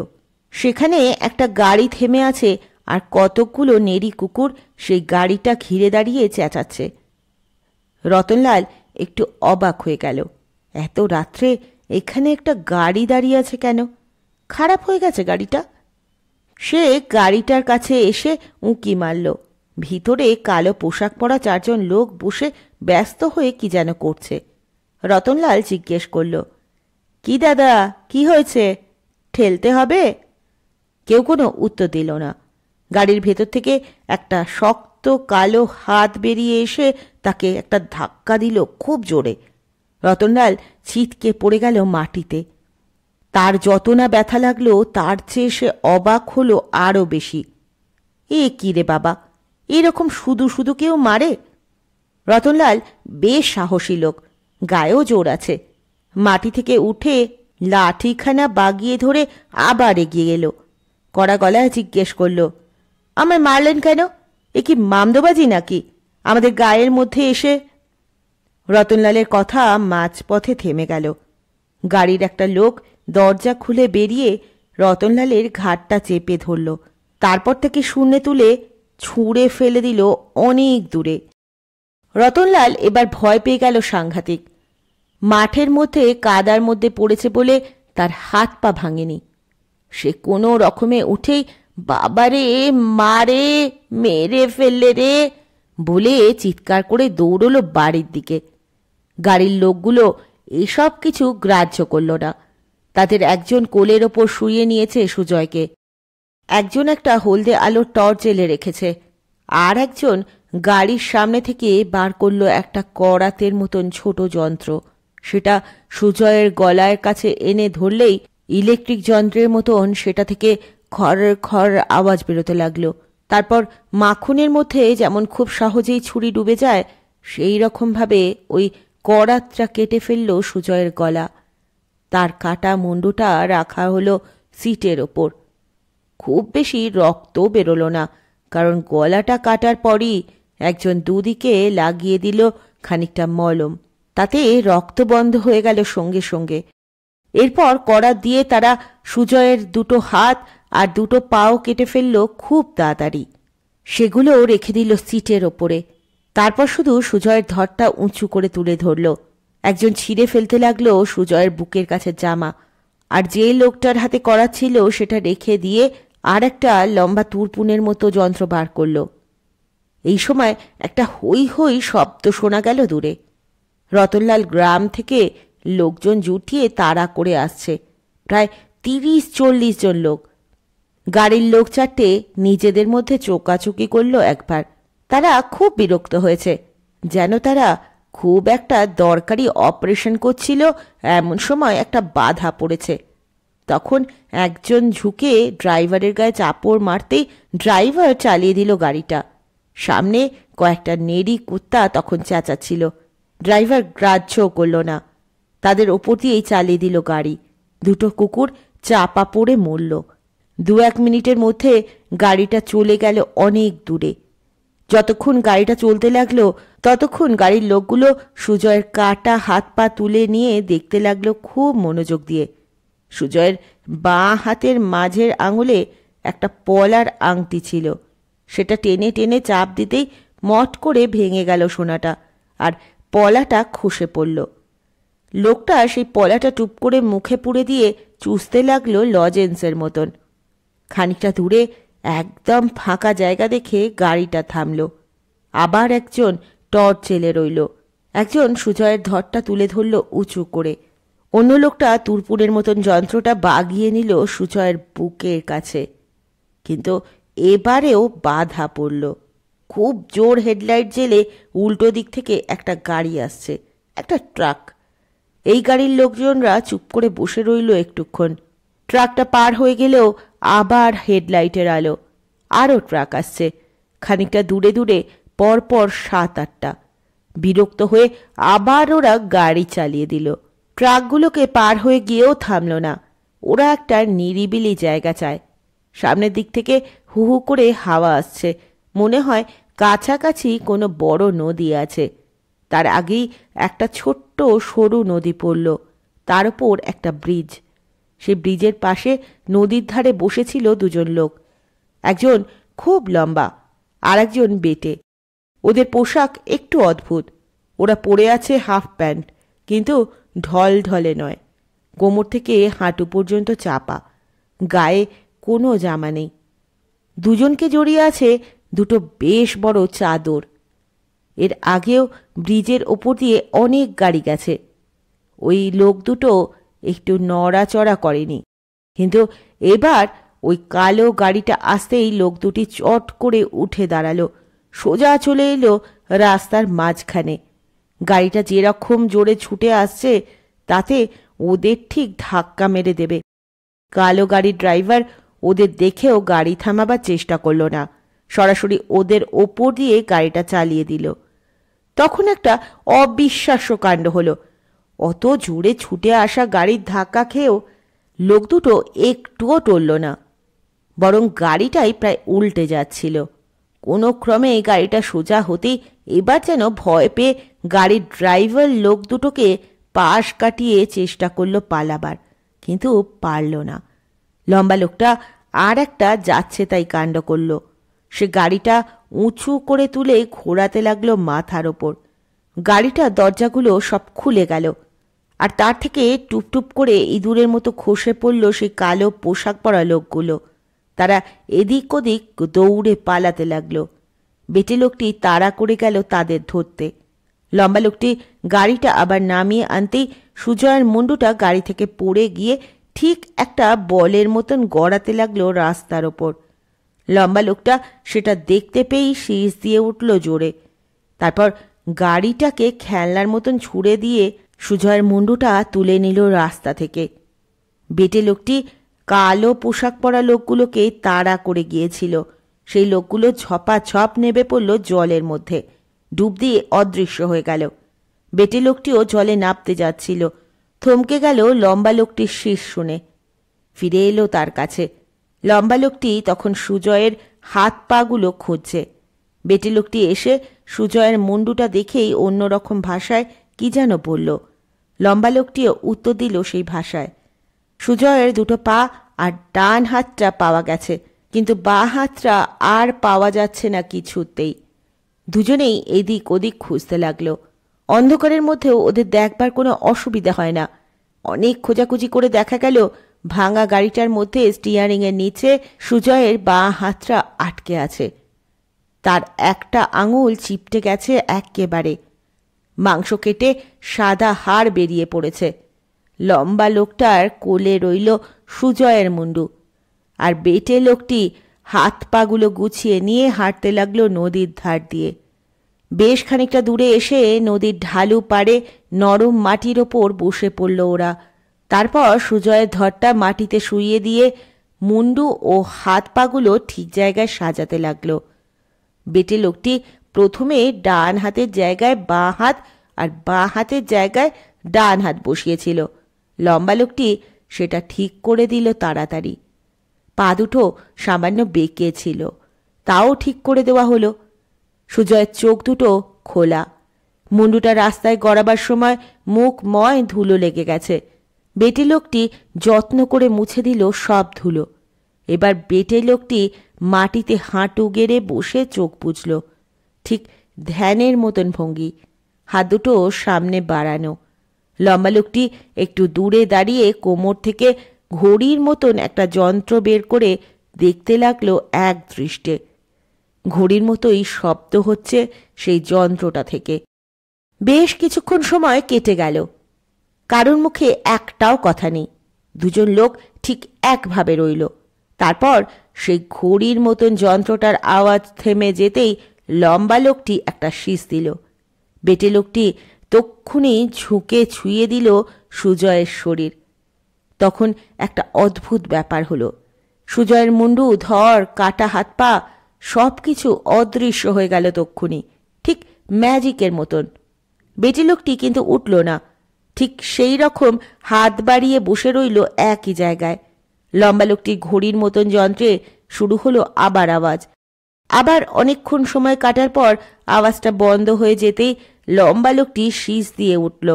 সেখানে একটা গাড়ি থেমে আছে আর কতকগুলো নেড়ি কুকুর সেই গাড়িটা ঘিরে দাঁড়িয়ে চেঁচাচ্ছে। রতনলাল একটু অবাক হয়ে গেল, এত রাত্রে এখানে একটা গাড়ি দাঁড়িয়ে আছে কেন? খারাপ হয়ে গেছে গাড়িটা? সে গাড়িটার কাছে এসে উঁকি মারল। ভিতরে কালো পোশাক পরা চারজন লোক বসে ব্যস্ত হয়ে কি যেন করছে। রতনলাল জিজ্ঞেস করল, কি দাদা, কি হয়েছে? ঠেলতে হবে? কেউ কোনো উত্তর দিল না। গাড়ির ভেতর থেকে একটা শক্ত কালো হাত বেরিয়ে এসে তাকে একটা ধাক্কা দিল খুব জোরে। রতনলাল ছিটকে পড়ে গেল মাটিতে। তার যত না ব্যথা লাগলো তার চেয়ে সে অবাক হলো আরও বেশি। এ কি রে বাবা, এরকম শুধু শুধু কেউ মারে? রতনলাল বেশ সাহসী লোক, গায়েও জোর আছে। মাটি থেকে উঠে লাঠিখানা বাগিয়ে ধরে আবার এগিয়ে গেল। কড়া গলায় জিজ্ঞেস করল, আমায় মারলেন কেন? এ কি মামদোবাজি নাকি আমাদের গায়ের মধ্যে এসে? রতনলালের কথা মাঝপথে থেমে গেল। গাড়ির একটা লোক দরজা খুলে বেরিয়ে রতনলালের ঘাড়টা চেপে ধরল, তারপর থেকে শূন্যে তুলে ছুঁড়ে ফেলে দিল অনেক দূরে। রতনলাল এবার ভয় পেয়ে গেল সাংঘাতিক। মাঠের মধ্যে কাদার মধ্যে পড়েছে বলে তার হাত পা ভাঙেনি। সে কোনো রকমে উঠেই বাবারে, মারে, মেরে ফেললে রে বলে চিৎকার করে দৌড়লো বাড়ির দিকে। গাড়ির লোকগুলো এসব কিছু গ্রাহ্য করল না। তাদের একজন কোলের ওপর শুইয়ে নিয়েছে সুজয়কে, একজন একটা হলদে আলোর টর্চ জ্বেলে রেখেছে, আর একজন গাড়ির সামনে থেকে বার করল একটা করাতের মতন ছোট যন্ত্র। সেটা সুজয়ের গলার কাছে এনে ধরলেই ইলেকট্রিক যন্ত্রের মতন সেটা থেকে খড় খড় আওয়াজ বেরোতে লাগলো। তারপর মাখনের মধ্যে যেমন খুব সহজেই ছুরি ডুবে যায় সেই রকমভাবে ওই করাতটা কেটে ফেলল সুজয়ের গলা। তার কাটা মুন্ডুটা রাখা হলো সিটের ওপর। খুব বেশি রক্ত বেরোলো না, কারণ গলাটা কাটার পরই একজন দুদিকে লাগিয়ে দিল খানিকটা মলম, তাতে রক্ত বন্ধ হয়ে গেল সঙ্গে সঙ্গে। এরপর করাত দিয়ে তারা সুজয়ের দুটো হাত আর দুটো পাও কেটে ফেলল খুব তাড়াতাড়ি। সেগুলো রেখে দিল সিটের ওপরে। তারপর শুধু সুজয়ের ধরটা উঁচু করে তুলে ধরল। একজন ছিঁড়ে ফেলতে লাগলো সুজয়ের বুকের কাছে জামা, আর যে লোকটার হাতে করাত ছিল সেটা রেখে দিয়ে আর একটা লম্বা তুরপুনের মতো যন্ত্র বার করল। এই সময় একটা হৈ হৈ শব্দ শোনা গেল দূরে। রতনলাল গ্রাম থেকে লোকজন জুটিয়ে তাড়া করে আসছে, প্রায় ৩০-৪০ জন লোক। গাড়ির লোক চারটে নিজেদের মধ্যে চোকাচুকি করল একবার। তারা খুব বিরক্ত হয়েছে, যেন তারা খুব একটা দরকারি অপারেশন করছিল এমন সময় একটা বাধা পড়েছে। তখন একজন ঝুঁকে ড্রাইভারের গায়ে চাপড় মারতেই ড্রাইভার চালিয়ে দিল গাড়িটা। সামনে কয়েকটা নেড়ি কুত্তা তখন চেঁচাচ্ছিল, ড্রাইভার গ্রাহ্যও করল না। তাদের ওপর দিয়েই চালিয়ে দিল গাড়ি। দুটো কুকুর চাপা পড়ে মরল। 1 মিনিটের মধ্যে গাড়িটা চলে গেল অনেক দূরে। যতক্ষণ গাড়িটা চলতে লাগলো ততক্ষণ গাড়ির লোকগুলো সুজয়ের কাটা হাত পা তুলে নিয়ে দেখতে লাগলো খুব মনোযোগ দিয়ে। সুজয়ের বাঁ হাতের মাঝের আঙুলে একটা পলার আংটি ছিল, সেটা টেনে টেনে চাপ দিতেই মট করে ভেঙে গেল সোনাটা, আর পলাটা খসে পড়ল। লোকটা সেই পলাটা টুপ করে মুখে পুড়ে দিয়ে চুষতে লাগলো লজেন্সের মতন। খানিকটা দূরে একদম ফাঁকা জায়গা দেখে গাড়িটা থামল। আবার একজন টর্চ জেলে রইল। একজন সুজয়ের ধরটা তুলে ধরল উঁচু করে। অন্য লোকটা তুরপুরের মতন যন্ত্রটা বাগিয়ে নিল সুজয়ের বুকের কাছে। কিন্তু এবারেও বাধা পড়ল। খুব জোর হেডলাইট জেলে উল্টো দিক থেকে একটা গাড়ি আসছে, একটা ট্রাক। এই গাড়ির লোকজনরা চুপ করে বসে রইল একটুক্ষণ। ট্রাকটা পার হয়ে গেলেও আবার হেডলাইটের আলো। আরও ট্রাক আসছে, খানিকটা দূরে দূরে পরপর 7-8টা। বিরক্ত হয়ে আবার ওরা গাড়ি চালিয়ে দিল। ট্রাকগুলোকে পার হয়ে গিয়েও থামল না। ওরা একটা নিরিবিলি জায়গা চায়। সামনের দিক থেকে হু হু করে হাওয়া আসছে, মনে হয় কাছাকাছি কোনো বড় নদী আছে। তার আগেই একটা ছোট্ট সরু নদী পড়ল, তার উপর একটা ব্রিজ। সেই ব্রিজের পাশে নদীর ধারে বসেছিল দুজন লোক, একজন খুব লম্বা আর একজন বেটে। ওদের পোশাক একটু অদ্ভুত। ওরা পরে আছে হাফ প্যান্ট, কিন্তু ঢলঢলে নয়, কোমর থেকে হাঁটু পর্যন্ত চাপা, গায়ে কোনো জামা নেই। দুজনকে জড়িয়ে আছে দুটো বেশ বড় চাদর। এর আগেও ব্রিজের ওপর দিয়ে অনেক গাড়ি গেছে, ওই লোক দুটো একটু নড়াচড়া করেনি। কিন্তু এবার ওই কালো গাড়িটা আসতেই লোক দুটি চট করে উঠে দাঁড়ালো, সোজা চলে এলো রাস্তার মাঝখানে। গাড়িটা যেরকম জোরে ছুটে আসছে তাতে ওদের ঠিক ধাক্কা মেরে দেবে। কালো গাড়ির ড্রাইভার ওদের দেখেও গাড়ি থামাবার চেষ্টা করল না, সরাসরি ওদের ওপর দিয়ে গাড়িটা চালিয়ে দিল। তখন একটা অবিশ্বাস্য কাণ্ড হলো। অত জোরে ছুটে আসা গাড়ির ধাক্কা খেয়েও লোক দুটো একটুও টলল না, বরং গাড়িটাই প্রায় উল্টে যাচ্ছিল। কোনো ক্রমে গাড়িটা সোজা হতেই এবার যেন ভয় পেয়ে গাড়ির ড্রাইভার লোক দুটোকে পাশ কাটিয়ে চেষ্টা করলো পালাবার, কিন্তু পারল না। লম্বা লোকটা আর একটা যাচ্ছে তাই কাণ্ড করল। সে গাড়িটা উঁচু করে তুলে ঘোরাতে লাগলো মাথার ওপর। গাড়িটার দরজাগুলো সব খুলে গেল, আর তার থেকে টুপটুপ করে ইঁদুরের মতো খসে পড়ল সেই কালো পোশাক পরা লোকগুলো। তারা এদিক ওদিক দৌড়ে পালাতে লাগলো। বেটে লোকটি তাড়া করে গেল তাদের ধরতে। লম্বা লোকটি গাড়িটা আবার নামিয়ে আনতেই সুজয়ের মুন্ডুটা গাড়ি থেকে পড়ে গিয়ে ঠিক একটা বলের মতন গড়াতে লাগলো রাস্তার ওপর। লম্বা লোকটা সেটা দেখতে পেয়েই শীষ দিয়ে উঠল জোরে। তারপর গাড়িটাকে খেলনার মতন ছুঁড়ে দিয়ে সুজয়ের মুন্ডুটা তুলে নিল রাস্তা থেকে। বেটে লোকটি কালো পোশাক পরা লোকগুলোকে তাড়া করে গিয়েছিল। সেই লোকগুলো ঝপাঝপ নেমে পড়ল জলের মধ্যে, ডুব দিয়ে অদৃশ্য হয়ে গেল। বেটে লোকটিও জলে নামতে যাচ্ছিল, থমকে গেল লম্বা লোকটির শীষ শুনে। ফিরে এলো তার কাছে। লম্বা লোকটি তখন সুজয়ের হাত পাগুলো খুঁজছে। বেটে লোকটি এসে সুজয়ের মুন্ডুটা দেখেই অন্যরকম ভাষায় কি যেন বলল। লম্বা লোকটিও উত্তর দিল সেই ভাষায়। সুজয়ের দুটো পা আর ডান হাতটা পাওয়া গেছে, কিন্তু বাঁ হাতটা আর পাওয়া যাচ্ছে না কিছুতেই। দুজনেই এদিক ওদিক খুঁজতে লাগলো। অন্ধকারের মধ্যেও ওদের দেখবার কোনো অসুবিধা হয় না। অনেক খোঁজাখুঁজি করে দেখা গেল ভাঙা গাড়িটার মধ্যে স্টিয়ারিংয়ের নিচে সুজয়ের বাঁ হাতটা আটকে আছে। তার একটা আঙুল চিপটে গেছে একেবারে, মাংস কেটে সাদা হাড় বেরিয়ে পড়েছে। লম্বা লোকটার কোলে রইল সুজয়ের মুন্ডু, আর বেটে লোকটি হাত পাগুলো গুছিয়ে নিয়ে হাঁটতে লাগলো নদীর ধার দিয়ে। বেশ খানিকটা দূরে এসে নদীর ঢালু পাড়ে নরম মাটির ওপর বসে পড়ল ওরা। তারপর সুজয়ের ধরটা মাটিতে শুইয়ে দিয়ে মুন্ডু ও হাত পাগুলো ঠিক জায়গায় সাজাতে লাগলো। বেটে লোকটি প্রথমে ডান হাতের জায়গায় বাঁ হাত আর বাঁ হাতের জায়গায় ডান হাত বসিয়েছিল। লম্বা লোকটি সেটা ঠিক করে দিল তাড়াতাড়ি। পা দুটো সামান্য বেঁকে ছিল, তাও ঠিক করে দেওয়া হলো। সুজয়ের চোখ দুটো খোলা, মুন্ডুটা রাস্তায় গড়াবার সময় মুখময় ধুলো লেগে গেছে। বেটে লোকটি যত্ন করে মুছে দিল সব ধুলো। এবার বেটে লোকটি মাটিতে হাঁটু গেড়ে বসে চোখ বুঝল, ঠিক ধ্যানের মতন ভঙ্গি, হাত দুটো সামনে বাড়ানো। লম্বা লোকটি একটু দূরে দাঁড়িয়ে কোমর থেকে ঘড়ির মতন একটা যন্ত্র বের করে দেখতে লাগলো এক দৃষ্টে। ঘড়ির মতোই শব্দ হচ্ছে সেই যন্ত্রটা থেকে। বেশ কিছুক্ষণ সময় কেটে গেল, কারোর মুখে একটাও কথা নেই। দুজন লোক ঠিক একভাবে রইল। তারপর সেই ঘড়ির মতন যন্ত্রটার আওয়াজ থেমে যেতেই লম্বা লোকটি একটা শীষ দিল। বেটে লোকটি তক্ষুনি ঝুঁকে ছুঁয়ে দিল সুজয়ের শরীর। তখন একটা অদ্ভুত ব্যাপার হলো। সুজয়ের মুন্ডু, ধর, কাটা হাত পা সব কিছু অদৃশ্য হয়ে গেল তক্ষুনি, ঠিক ম্যাজিকের মতন। বেটে লোকটি কিন্তু উঠল না, ঠিক সেই রকম হাত বাড়িয়ে বসে রইল একই জায়গায়। লম্বা লোকটির ঘড়ির মতন যন্ত্রে শুরু হলো আবার আওয়াজ। আবার অনেকক্ষণ সময় কাটার পর আওয়াজটা বন্ধ হয়ে যেতেই লম্বা লোকটি শীষ দিয়ে উঠল,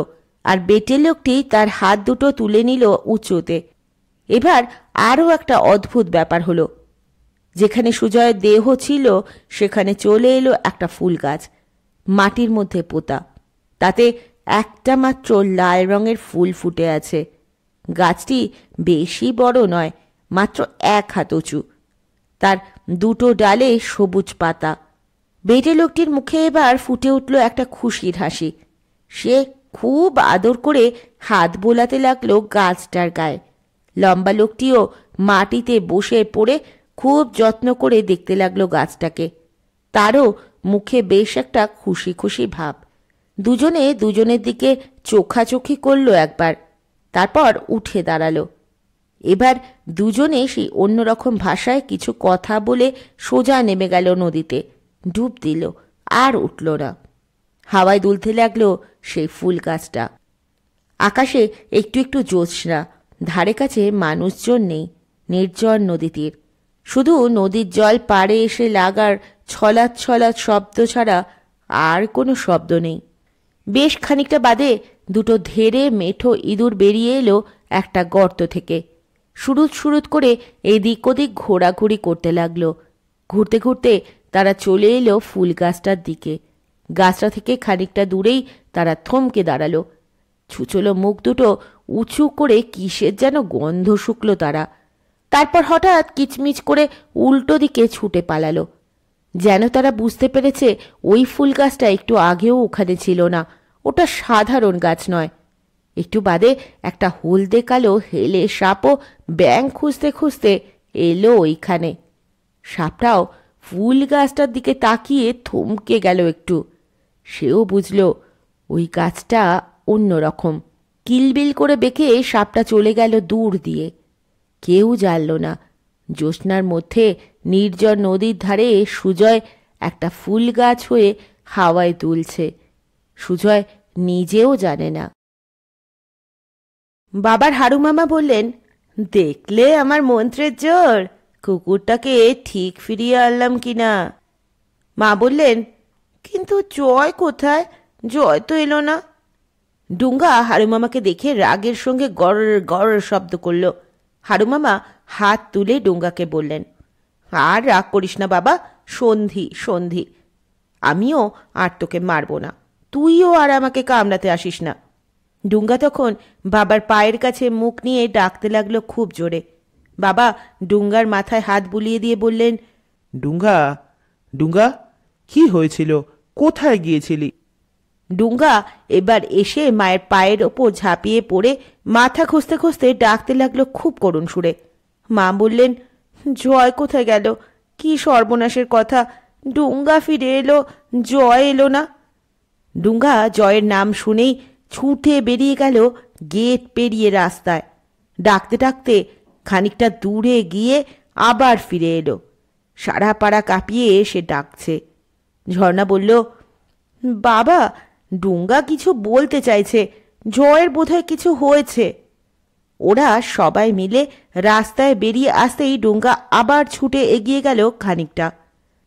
আর বেটে লোকটি তার হাত দুটো তুলে নিল উঁচুতে। এবার আরও একটা অদ্ভুত ব্যাপার হলো। যেখানে সুজয়ের দেহ ছিল সেখানে চলে এলো একটা ফুল গাছ, মাটির মধ্যে পোতা। তাতে একটা মাত্র লাল রঙের ফুল ফুটে আছে। গাছটি বেশি বড় নয়, মাত্র 1 হাত উঁচু। তার দুটো ডালে সবুজ পাতা। বেটে লোকটির মুখে এবার ফুটে উঠল একটা খুশির হাসি। সে খুব আদর করে হাত বোলাতে লাগলো গাছটার গায়ে। লম্বা লোকটিও মাটিতে বসে পড়ে খুব যত্ন করে দেখতে লাগলো গাছটাকে। তারও মুখে বেশ একটা খুশি খুশি ভাব। দুজনে দুজনের দিকে চোখাচোখি করলো একবার, তারপর উঠে দাঁড়ালো। এবার দুজনে সেই অন্যরকম ভাষায় কিছু কথা বলে সোজা নেমে গেল নদীতে, ডুব দিল, আর উঠল না। হাওয়ায় দুলতে লাগলো সেই ফুল গাছটা। আকাশে একটু একটু জ্যোৎস্না, ধারে কাছে মানুষজন নেই, নির্জন নদী তীর। শুধু নদীর জল পাড়ে এসে লাগার ছলাৎ ছলাৎ শব্দ ছাড়া আর কোনো শব্দ নেই। বেশ খানিকটা বাদে দুটো ধেড়ে মেঠো ইঁদুর বেরিয়ে এলো একটা গর্ত থেকে। সুরুত সুরুত করে এদিক ওদিক ঘোরাঘুরি করতে লাগলো। ঘুরতে ঘুরতে তারা চলে এলো ফুল গাছটার দিকে। গাছটা থেকে খানিকটা দূরেই তারা থমকে দাঁড়ালো। ছুচলো মুখ দুটো উঁচু করে কিসের যেন গন্ধ শুকলো তারা। তারপর হঠাৎ কিচমিচ করে উল্টো দিকে ছুটে পালালো। যেন তারা বুঝতে পেরেছে ওই ফুল গাছটা একটু আগেও ওখানে ছিল না, ওটা সাধারণ গাছ নয়। একটু বাদে একটা হলদে কালো হেলে সাপও ব্যাঙ খুঁজতে খুঁজতে এলো ওইখানে। সাপটাও ফুল গাছটার দিকে তাকিয়ে থমকে গেল একটু। সেও বুঝল ওই গাছটা অন্যরকম। কিলবিল করে বেঁকে সাপটা চলে গেল দূর দিয়ে। কেউ জানল না জ্যোৎস্নার মধ্যে নির্জন নদীর ধারে সুজয় একটা ফুল গাছ হয়ে হাওয়ায় দুলছে। সুজয় নিজেও জানে না। বাবার হারুমামা বললেন, দেখলে আমার মন্ত্রের জোর, কুকুরটাকে ঠিক ফিরিয়ে আনলাম কিনা। মা বললেন, কিন্তু জয় কোথায়? জয় তো এলো না। ডুঙ্গা হারুমামাকে দেখে রাগের সঙ্গে গড় গড় শব্দ করল। হারুমামা হাত তুলে ডুঙ্গাকে বললেন, আর রাগ করিস না বাবা, সন্ধি সন্ধি। আমিও আর তোকে মারব না, তুইও আর আমাকে কামড়াতে আসিস না। ডুঙ্গা তখন বাবার পায়ের কাছে মুখ নিয়ে ডাকতে লাগলো খুব জোরে। বাবা ডুঙ্গার মাথায় হাত বুলিয়ে দিয়ে বললেন, ডুঙ্গা, ডুঙ্গা, কি হয়েছিল? কোথায় গিয়েছিলি? ডুঙ্গা এবার এসে মায়ের পায়ের ওপর ঝাঁপিয়ে পড়ে মাথা খুঁজতে খুঁজতে ডাকতে লাগলো খুব করুণ সুরে। মা বললেন, জয় কোথায় গেল? কি সর্বনাশের কথা! ডুঙ্গা ফিরে এলো, জয় এলো না। ডুঙ্গা জয়ের নাম শুনেই ছুটে বেরিয়ে গেল গেট পেরিয়ে রাস্তায়। ডাকতে ডাকতে খানিকটা দূরে গিয়ে আবার ফিরে এলো। সারা পাড়া কাঁপিয়ে সে ডাকছে। ঝর্ণা বলল, বাবা, ডুঙ্গা কিছু বলতে চাইছে, জয়ের বোধহয় কিছু হয়েছে। ওরা সবাই মিলে রাস্তায় বেরিয়ে আসতেই ডুঙ্গা আবার ছুটে এগিয়ে গেল খানিকটা।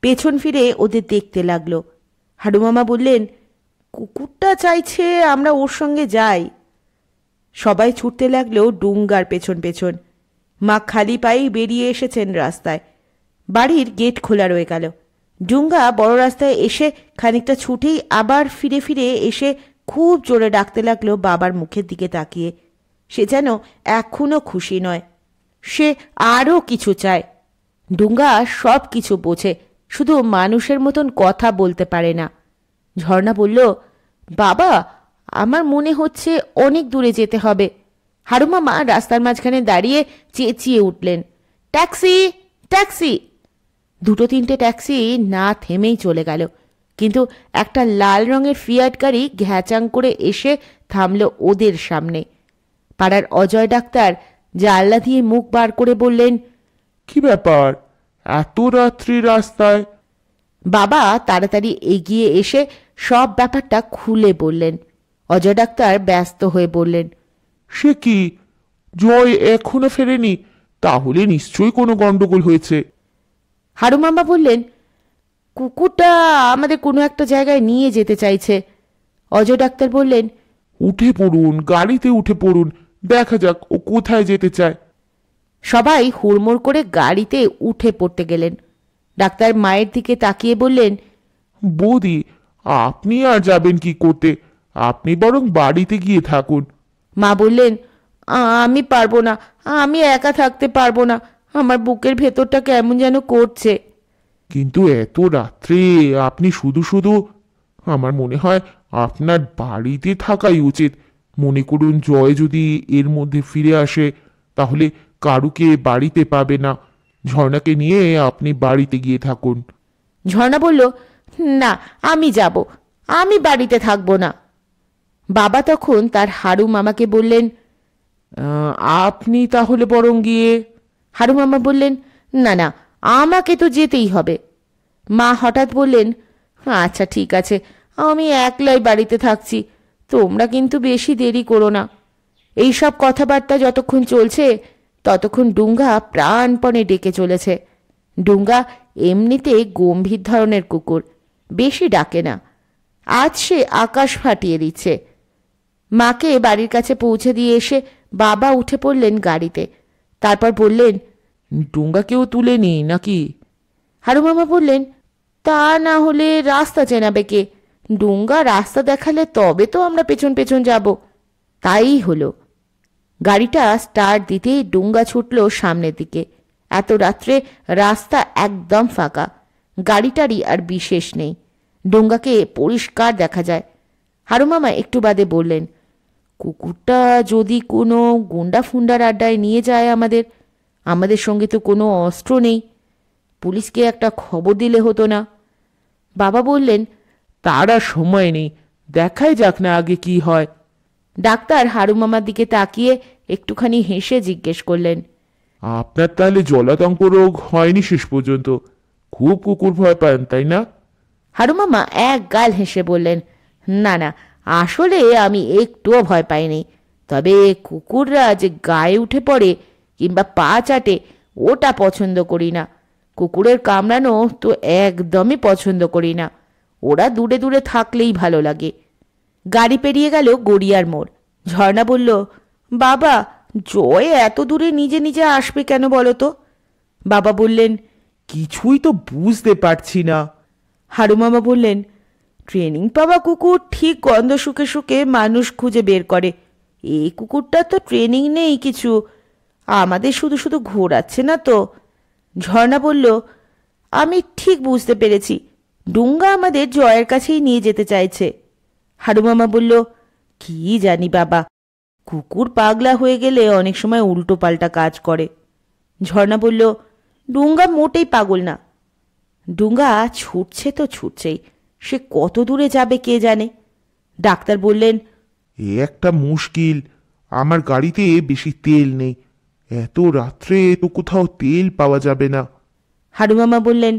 পেছন ফিরে ওদের দেখতে লাগলো। হাড়ুমামা বললেন, কুকুরটা চাইছে আমরা ওর সঙ্গে যাই। সবাই ছুটতে লাগলো ডুঙ্গার পেছন পেছন। মা খালি পায়েই বেরিয়ে এসেছেন রাস্তায়। বাড়ির গেট খোলা রয়ে গেল। ডুঙ্গা বড় রাস্তায় এসে খানিকটা ছুটেই আবার ফিরে ফিরে এসে খুব জোরে ডাকতে লাগলো বাবার মুখের দিকে তাকিয়ে। সে যেন এখনো খুশি নয়, সে আরও কিছু চায়। ডুঙ্গা সব কিছু বোঝে, শুধু মানুষের মতন কথা বলতে পারে না। ঝর্ণা বলল, বাবা আমার মনে হচ্ছে অনেক দূরে যেতে হবে। হাড়ুমামা রাস্তার মাঝখানে দাঁড়িয়ে চেঁচিয়ে উঠলেন, ট্যাক্সি ট্যাক্সি। দুটো তিনটে ট্যাক্সি না থেমেই চলে গেল, কিন্তু একটা লাল রঙের ফিয়াট গাড়ি ঘ্যাচাং করে এসে থামল ওদের সামনে। পাড়ার অজয় ডাক্তার জানলা দিয়ে মুখ বার করে বললেন, কি ব্যাপার, এত রাত্রি রাস্তায়? বাবা তাড়াতাড়ি এগিয়ে এসে সব ব্যাপারটা খুলে বললেন। অজয় ডাক্তার ব্যস্ত হয়ে বললেন, সে কি, জয় এখনো ফেরেনি? তাহলে নিশ্চয়ই কোনো গন্ডগোল হয়েছে। হাড়ুমামা বললেন, কুকুরটা আমাদের কোনো একটা জায়গায় নিয়ে যেতে চাইছে। অজয় ডাক্তার বললেন, উঠে পড়ুন, গাড়িতে উঠে পড়ুন, দেখা যাক ও কোথায় যেতে চায়। সবাই হুড়মুড় করে গাড়িতে উঠে পড়তে গেলেন। ডাক্তার মায়ের দিকে তাকিয়ে বললেন, বৌদি, আপনি আর যাবেন কি করতে? আপনি বরং বাড়িতে গিয়ে থাকুন। মা বললেন, আমি পারবো না, আমি একা থাকতে পারবো না, আমার বুকের ভেতরটা কেমন যেন করছে। কিন্তু এত রাত্রে আপনি শুধু শুধু, আমার মনে হয় আপনার বাড়িতে থাকাই উচিত। মনে করুন জয় যদি এর মধ্যে ফিরে আসে, তাহলে কারুকে বাড়িতে পাবে না। ঝর্ণাকে নিয়ে আপনি বাড়িতে গিয়ে থাকুন। ঝর্ণা বলল, না আমি যাব, আমি বাড়িতে থাকবো না। বাবা তখন তার হাড়ু মামাকে বললেন, আপনি তাহলে বরং গিয়ে। হাড়ু মামা বললেন, না না আমাকে তো যেতেই হবে। মা হঠাৎ বললেন, আচ্ছা ঠিক আছে, আমি একলাই বাড়িতে থাকছি, তোমরা কিন্তু বেশি দেরি করো না। এইসব কথাবার্তা যতক্ষণ চলছে ততক্ষণ ডুঙ্গা প্রাণপণে ডেকে চলেছে। ডুঙ্গা এমনিতে গম্ভীর ধরনের কুকুর, বেশি ডাকে না। আজ সে আকাশ ফাটিয়ে দিচ্ছে। মাকে বাড়ির কাছে পৌঁছে দিয়ে এসে বাবা উঠে পড়লেন গাড়িতে। তারপর বললেন, ডুঙ্গাকেও তুলে নি নাকি? হাড়ুমামা বললেন, তা না হলে রাস্তা চেনাবে কে? ডুঙ্গা রাস্তা দেখালে তবে তো আমরা পেছন পেছন যাব। তাই হলো। গাড়িটা স্টার্ট দিতেই ডুঙ্গা ছুটল সামনের দিকে। এত রাত্রে রাস্তা একদম ফাঁকা, গাড়িটারই আর বিশেষ নেই। ডুঙ্গাকে পরিষ্কার দেখা যায়। হাড়ুমামা একটু বাদে বললেন, কুকুরটা যদি কোনো গুন্ডা ফুন্ডার আড্ডায় নিয়ে যায় আমাদের সঙ্গে তো কোনো অস্ত্র নেই, পুলিশকে একটা খবর দিলে হতো না? বাবা বললেন, তার আর সময় নেই, দেখাই যাক না আগে কি হয়। ডাক্তার হাড়ুমামার দিকে তাকিয়ে একটুখানি হেসে জিজ্ঞেস করলেন, আপনার তাহলে জলাতঙ্ক রোগ হয়নি শেষ পর্যন্ত? খুব কুকুর ভয় পান তাই না? হাড়ুমামা এক গাল হেসে বললেন, না না, আসলে আমি একটুও ভয় পাইনি। তবে কুকুররা যে গায়ে উঠে পড়ে কিংবা পা চাটে ওটা পছন্দ করি না। কুকুরের কামড়ানো তো একদমই পছন্দ করি না। ওরা দূরে দূরে থাকলেই ভালো লাগে। গাড়ি পেরিয়ে গেল গড়িয়ার মোড়। ঝর্ণা বলল, বাবা জয় এত দূরে নিজে নিজে আসবে কেন বলো তো? বাবা বললেন, কিছুই তো বুঝতে পারছি না। হাড়ুমামা বললেন, ট্রেনিং পাওয়া কুকুর ঠিক গন্ধ শুকে শুকে মানুষ খুঁজে বের করে। এই কুকুরটা তো ট্রেনিং নেই কিছু, আমাদের শুধু শুধু ঘোরাচ্ছে না তো। ঝর্ণা বলল, আমি ঠিক বুঝতে পেরেছি, ডুঙ্গা আমাদের জয়ের কাছেই নিয়ে যেতে চাইছে। হাড়ুমামা বলল, কি জানি বাবা, কুকুর পাগলা হয়ে গেলে অনেক সময় উল্টো পাল্টা কাজ করে। ঝর্ণা বলল, ডুঙ্গা মোটেই পাগল না। ডুঙ্গা ছুটছে তো ছুটছেই, সে কত দূরে যাবে কে জানে। ডাক্তার বললেন, এ একটা মুশকিল, আমার গাড়িতে বেশি তেল নেই, এত রাত্রে তো কোথাও তেল পাওয়া যাবে না। হাড়ুমামা বললেন,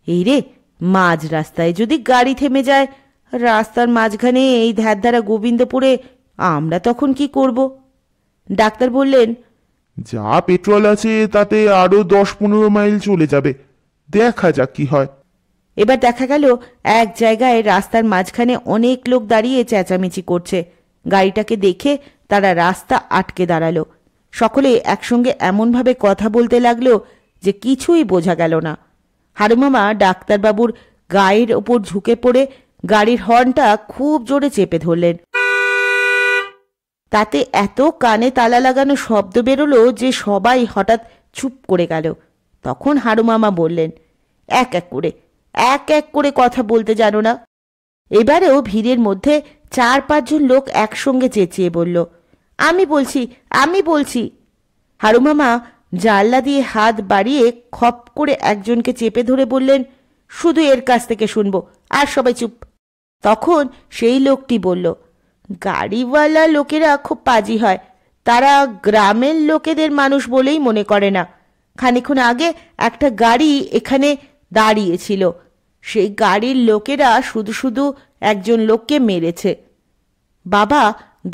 এই রে, মাঝ রাস্তায় যদি গাড়ি থেমে যায়, রাস্তার মাঝখানে এই ধ্যারধারা গোবিন্দপুরে, আমরা তখন কি করব? ডাক্তার বললেন, যা পেট্রোল আছে তাতে আরো 10-15 মাইল চলে যাবে, দেখা যাক কি হয়। এবার দেখা গেল এক জায়গায় রাস্তার মাঝখানে অনেক লোক দাঁড়িয়ে চেঁচামেচি করছে। গাড়িটাকে দেখে তারা রাস্তা আটকে দাঁড়ালো। সকলে একসঙ্গে এমনভাবে কথা বলতে লাগলো যে কিছুই বোঝা গেল না। হারুমামা ডাক্তারবাবুর গায়ের ওপর ঝুঁকে পড়ে গাড়ির হর্নটা খুব জোরে চেপে ধরলেন। তাতে এত কানে তালা লাগানো শব্দ বেরোলো যে সবাই হঠাৎ চুপ করে গেল। তখন হারুমামা বললেন, এক এক করে কথা বলতে জানো না? এবারেও ভিড়ের মধ্যে 4-5 জন লোক একসঙ্গে চেঁচিয়ে বলল, আমি বলছি। হারুমামা জানলা দিয়ে হাত বাড়িয়ে খপ করে একজনকে চেপে ধরে বললেন, শুধু এর কাছ থেকে শুনবো, আর সবাই চুপ। তখন সেই লোকটি বলল, গাড়িওয়ালা লোকেরা খুব পাজি হয়, তারা গ্রামের লোকেদের মানুষ বলেই মনে করে না। খানিকক্ষণ আগে একটা গাড়ি এখানে দাঁড়িয়েছিল, সেই গাড়ির লোকেরা শুধু শুধু একজন লোককে মেরেছে। বাবা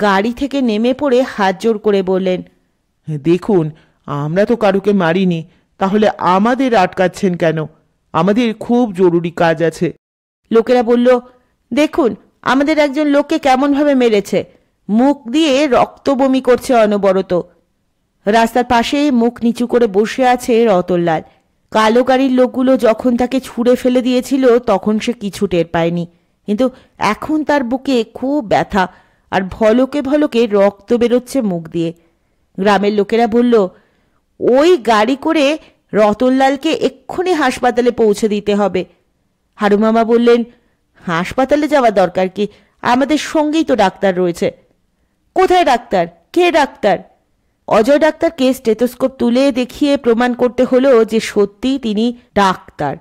গাড়ি থেকে নেমে পড়ে হাত জোড় করে বললেন, দেখুন, আমরা তো কারুকে মারিনি, তাহলে আমাদের আটকাচ্ছেন কেন? আমাদের খুব জরুরি কাজ আছে। লোকেরা বলল, দেখুন আমাদের একজন লোককে কেমনভাবে মেরেছে, মুখ দিয়ে রক্ত বমি করছে অনবরত। রাস্তার পাশে মুখ নিচু করে বসে আছে রতনলাল। কালো গাড়ির লোকগুলো যখন তাকে ছুঁড়ে ফেলে দিয়েছিল তখন সে কিছু টের পায়নি, কিন্তু এখন তার বুকে খুব ব্যথা আর ভলকে ভলকে রক্ত বেরোচ্ছে মুখ দিয়ে। গ্রামের লোকেরা বলল, ওই গাড়ি করে রতনলালকে এক্ষুনি হাসপাতালে পৌঁছে দিতে হবে। হারুমামা বললেন, হাসপাতালে যাওয়ার দরকার কি? আমাদের সঙ্গেই তো ডাক্তার রয়েছে। কোথায় ডাক্তার? কে ডাক্তার? অজয় ডাক্তারকে স্টেথোস্কোপ তুলে দেখিয়ে প্রমাণ করতে হলো যে সত্যিই তিনি ডাক্তার।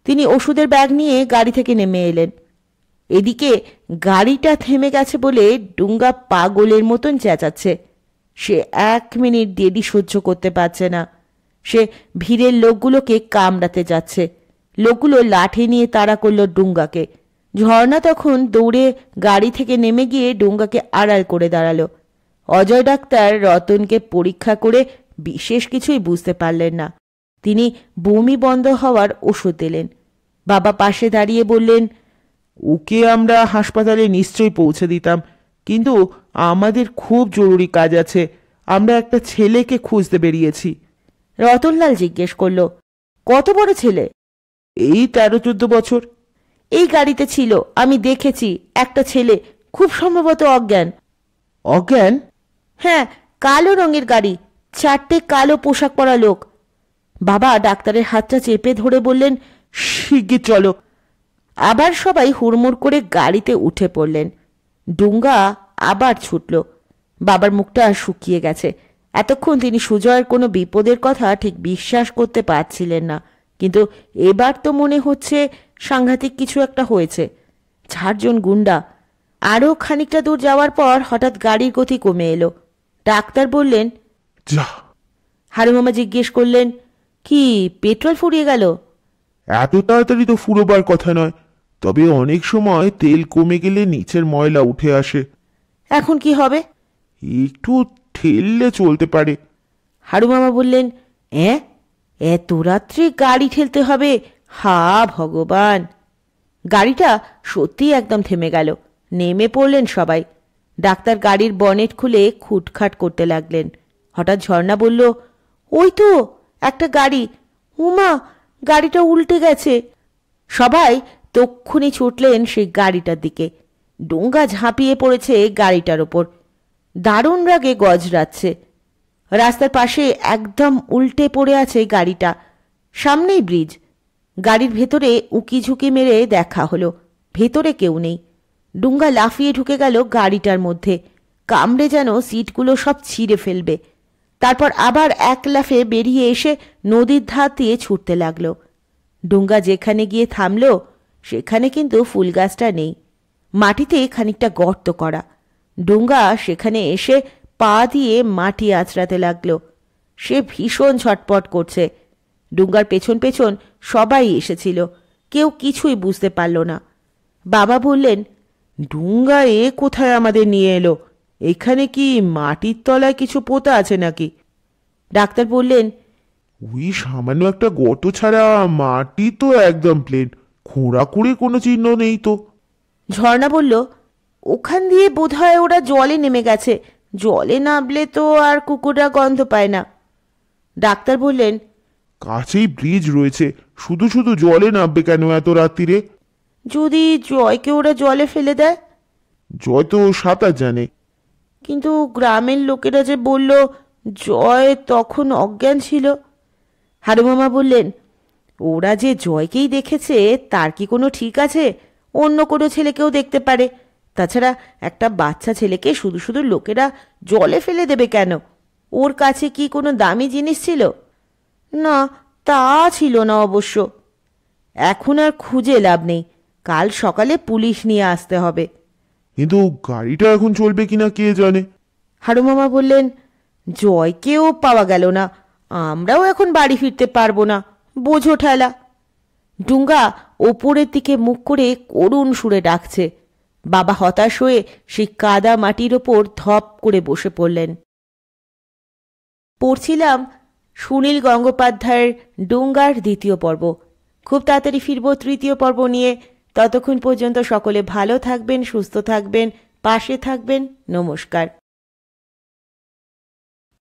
তিনি ওষুধের ব্যাগ নিয়ে গাড়ি থেকে নেমে এলেন। এদিকে গাড়িটা থেমে গেছে বলে ডুঙ্গা পাগলের মতন চেঁচাচ্ছে। সে 1 মিনিট দেরি সহ্য করতে পারছে না। সে ভিড়ের লোকগুলোকে কামড়াতে যাচ্ছে। লোকগুলো লাঠি নিয়ে তাড়া করল ডুঙ্গাকে। ঝর্ণা তখন দৌড়ে গাড়ি থেকে নেমে গিয়ে ডুঙ্গাকে আড়াল করে দাঁড়ালো। অজয় ডাক্তার রতনকে পরীক্ষা করে বিশেষ কিছুই বুঝতে পারলেন না। তিনি বমি বন্ধ হওয়ার ওষুধ দিলেন। বাবা পাশে দাঁড়িয়ে বললেন, ওকে আমরা হাসপাতালে নিশ্চয়ই পৌঁছে দিতাম, কিন্তু আমাদের খুব জরুরি কাজ আছে। আমরা একটা ছেলেকে খুঁজতে বেরিয়েছি। রতনলাল জিজ্ঞেস করল, কত বড় ছেলে? এই 13-14 বছর। এই গাড়িতে ছিল, আমি দেখেছি। একটা ছেলে, খুব সম্ভবত অজ্ঞান। অজ্ঞান? হ্যাঁ, কালো রঙের গাড়ি, 4টে কালো পোশাক পরা লোক। বাবা ডাক্তারের হাতটা চেপে ধরে বললেন, শিগগির চলো। আবার সবাই হুড়মুড় করে গাড়িতে উঠে পড়লেন। ডুঙ্গা আবার ছুটল। বাবার মুখটা শুকিয়ে গেছে। এতক্ষণ তিনি সুজয়ের কোনো বিপদের কথা ঠিক বিশ্বাস করতে পারছিলেন না, কিন্তু এবার তো মনে হচ্ছে সাংঘাতিক কিছু একটা হয়েছে। 4 জন গুন্ডা। আরও খানিকটা দূর যাওয়ার পর হঠাৎ গাড়ির গতি কমে এলো। ডাক্তার বললেন, যা। হারুমামা জিজ্ঞেস করলেন, কি পেট্রোল ফুরিয়ে গেল? এত তাড়াতাড়ি তো ফুরোবার কথা নয়, তবে অনেক সময় তেল কমে গেলে নিচের ময়লা উঠে আসে। এখন কি হবে? একটু ঠেললে চলতে পারে। হারুমামা বললেন, এত রাত্রে গাড়ি ঠেলতে হবে? হা ভগবান! গাড়িটা সত্যি একদম থেমে গেল। নেমে পড়লেন সবাই। ডাক্তার গাড়ির বনেট খুলে খুটখাট করতে লাগলেন। হঠাৎ ঝর্ণা বলল, ওই তো একটা গাড়ি। উমা, গাড়িটা উল্টে গেছে। সবাই তক্ষুনি ছুটলেন সেই গাড়িটার দিকে। ডুঙ্গা ঝাঁপিয়ে পড়েছে গাড়িটার ওপর। দারুণ রাগে গজরাচ্ছে। রাস্তার পাশে একদম উল্টে পড়ে আছে গাড়িটা। সামনেই ব্রিজ। গাড়ির ভেতরে উকি ঝুঁকি মেরে দেখা হলো, ভেতরে কেউ নেই। ডুঙ্গা লাফিয়ে ঢুকে গেল গাড়িটার মধ্যে, কামড়ে যেন সিটগুলো সব ছিঁড়ে ফেলবে। তারপর আবার এক লাফে বেরিয়ে এসে নদীর ধার দিয়ে ছুটতে লাগলো। ডুঙ্গা যেখানে গিয়ে থামল সেখানে কিন্তু ফুল গাছটা নেই। মাটিতে খানিকটা গর্ত করা। ডুঙ্গা সেখানে এসে পা দিয়ে মাটি আঁচড়াতে লাগলো। সে ভীষণ ছটপট করছে। ডুঙ্গার পেছন পেছন সবাই এসেছিল, কেউ কিছুই বুঝতে পারল না। বাবা বললেন, ডুঙ্গা কোথায় আমাদের নিয়ে এলো? এখানে কি মাটির তলায় কিছু পোতা আছে নাকি? ডাক্তার বললেন, ওই সামান্য একটা গর্ত ছাড়া মাটি তো একদম প্লেন, খোঁড়াখুঁড়ি কোনো চিহ্ন নেই তো। ঝর্ণা বলল, ওখান দিয়ে বোধহয় ওরা জলে নেমে গেছে, জলে নামলে তো আর কুকুররা গন্ধ পায় না। ডাক্তার বললেন, কাছেই ব্রিজ রয়েছে, শুধু শুধু জলে নামবে কেন এত রাত্রিরে? যদি জয়কে ওরা জলে ফেলে দেয়? জয় তো সাঁতার জানে। কিন্তু গ্রামের লোকেরা যে বলল জয় তখন অজ্ঞান ছিল। হারুমামা বললেন, ওরা যে জয়কেই দেখেছে তার কি কোনো ঠিক আছে? অন্য কোনো ছেলেকেও দেখতে পারে। তাছাড়া একটা বাচ্চা ছেলেকে শুধু শুধু লোকেরা জলে ফেলে দেবে কেন? ওর কাছে কি কোনো দামি জিনিস ছিল? না, তা ছিল না অবশ্য। এখন আর খুঁজে লাভ নেই, কাল সকালে পুলিশ নিয়ে আসতে হবে। কিন্তু গাড়িটা এখন চলবে কিনা কে জানে। হারুমামা বললেন, জয়কেও পাওয়া গেল না, আমরাও এখন বাড়ি ফিরতে পারবো না, বোঝো ঠেলা। ডুঙ্গা ওপরের দিকে মুখ করে করুণ সুরে ডাকছে। বাবা হতাশ হয়ে সেই কাদা মাটির ওপর ধপ করে বসে পড়লেন। পড়ছিলাম সুনীল গঙ্গোপাধ্যায়ের ডুঙ্গার দ্বিতীয় পর্ব। খুব তাড়াতাড়ি ফিরব তৃতীয় পর্ব নিয়ে। ততক্ষণ পর্যন্ত সকলে ভালো থাকবেন, সুস্থ থাকবেন, পাশে থাকবেন। নমস্কার।